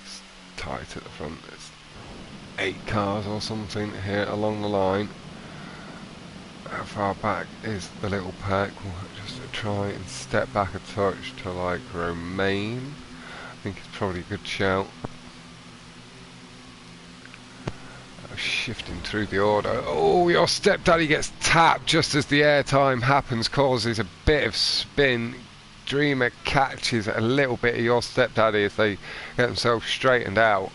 It's tight at the front. There's 8 cars or something here along the line. How far back is the little pack? We'll just try and step back a touch to like Romain. I think it's probably a good shout. Shifting through the order. Oh, Your Stepdaddy gets tapped just as the airtime happens, causes a bit of spin. Dreamer catches a little bit of Your Stepdaddy as they get themselves straightened out.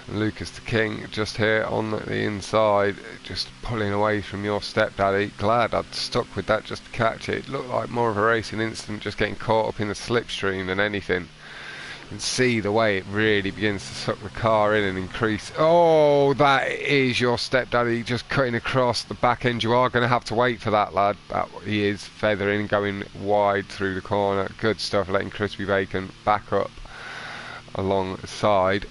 Lucas the King just here on the inside, just pulling away from Your Stepdaddy. Glad I'd stuck with that just to catch it. It looked like more of a racing incident, just getting caught up in the slipstream than anything. You can see the way it really begins to suck the car in and increase. Oh, that is Your Stepdaddy just cutting across the back end. You are going to have to wait for that, lad. He is feathering, going wide through the corner. Good stuff, letting Crispy Bacon back up alongside.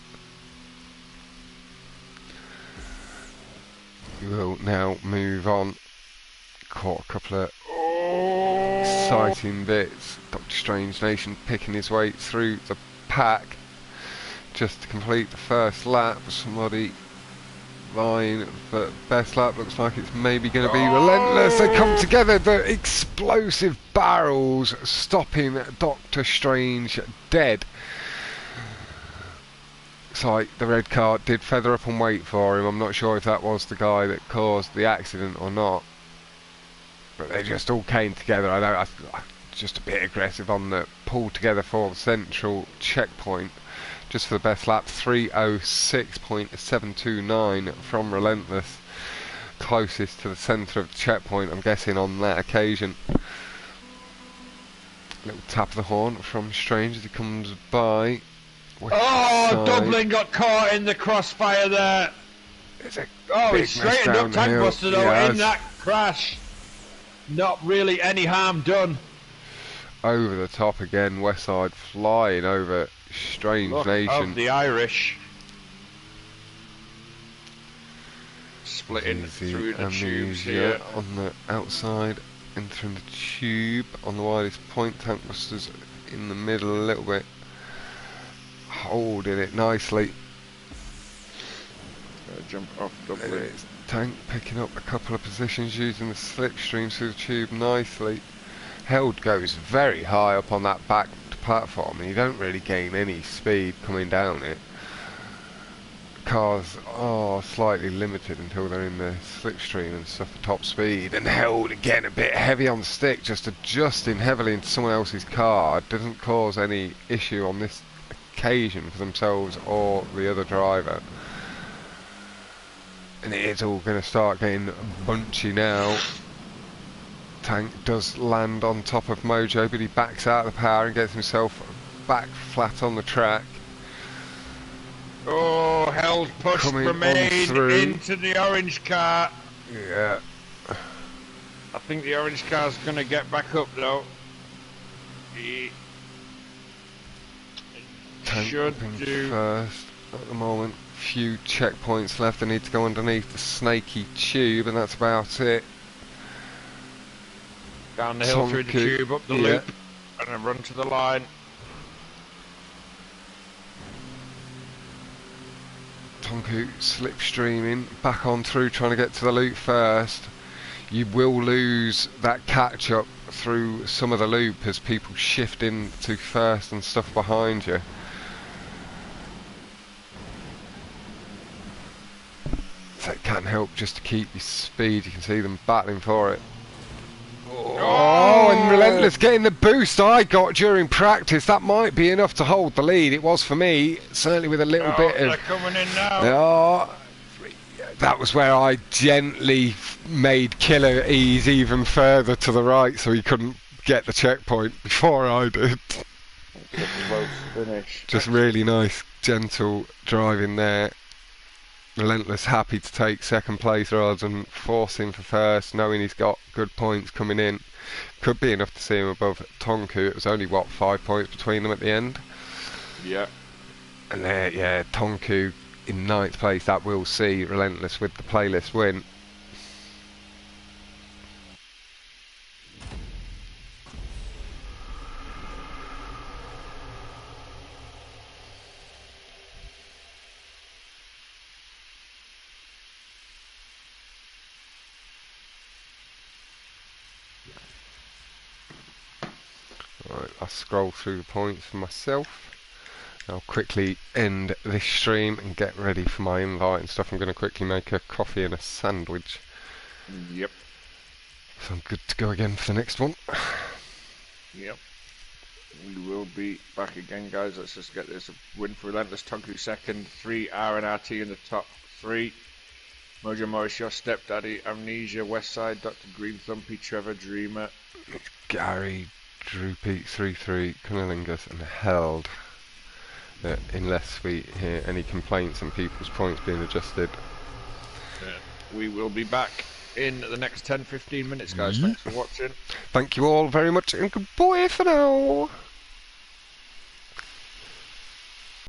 We will now move on. Caught a couple of exciting bits. Dr. Strange Nation picking his way through the pack just to complete the first lap. Somebody vying for best lap. Looks like it's maybe going to be Relentless. They come together. The explosive barrels stopping Dr. Strange dead. Looks like the red car did feather up and wait for him. I'm not sure if that was the guy that caused the accident or not, but they just all came together. I know I just a bit aggressive on the pull together for the central checkpoint just for the best lap. 3:06.729 from Relentless, closest to the centre of the checkpoint, I'm guessing, on that occasion. Little tap of the horn from Strange as he comes by. Oh, Dublin got caught in the crossfire there. Oh, he straightened up Tankbuster though in that crash. Not really any harm done. Over the top again, Westside flying over Strange Nation. Of the Irish. Splitting through the tubes here. On the outside, entering the tube on the widest point. Tankbusters in the middle a little bit. Holding it nicely. Jump off Dublin. Tank picking up a couple of positions using the slipstream through the tube nicely. Held goes very high up on that back platform and you don't really gain any speed coming down it. Cars are slightly limited until they're in the slipstream and suffer top speed. And Held again a bit heavy on the stick, just adjusting heavily into someone else's car. It doesn't cause any issue on this occasion for themselves or the other driver. And it is all going to start getting bunchy now. Tank does land on top of Mojo, but he backs out of the power and gets himself back flat on the track. Oh, Held pushed Remain into the orange car. Yeah. I think the orange car's going to get back up though. He should do first at the moment. Few checkpoints left. They need to go underneath the snaky tube, and that's about it. Down the hill through the tube, up the loop, and then run to the line. Tonku slipstreaming back on through, trying to get to the loop first. You will lose that catch up through some of the loop as people shift into first and stuff behind you. So it can help just to keep your speed. You can see them battling for it. Oh, and Relentless getting the boost I got during practice. That might be enough to hold the lead. It was for me, certainly with a little bit of... They're coming in now. Oh, that was where I gently made Killer ease even further to the right so he couldn't get the checkpoint before I did. Close finish. Just really nice, gentle driving there. Relentless happy to take second place rather than forcing for first, knowing he's got good points coming in. Could be enough to see him above Tonku. It was only, what, 5 points between them at the end? Yeah. And there, yeah, Tonku in 9th place. That will see Relentless with the playlist win. Right, I'll scroll through the points for myself. I'll quickly end this stream and get ready for my invite and stuff. I'm going to quickly make a coffee and a sandwich. Yep. So I'm good to go again for the next one. Yep. We will be back again, guys. Let's just get this win for Relentless. Tonku second, 3 RNRT in the top 3. Mojo Morris, your stepdaddy, Amnesia, Westside, Dr. Green Thumpy, Trevor Dreamer. It's Gary, Droopy, 3-3, Cunnilingus and Held. Unless we hear any complaints and people's points being adjusted. Yeah. We will be back in the next 10-15 minutes, guys. Thanks for watching. Thank you all very much and goodbye for now.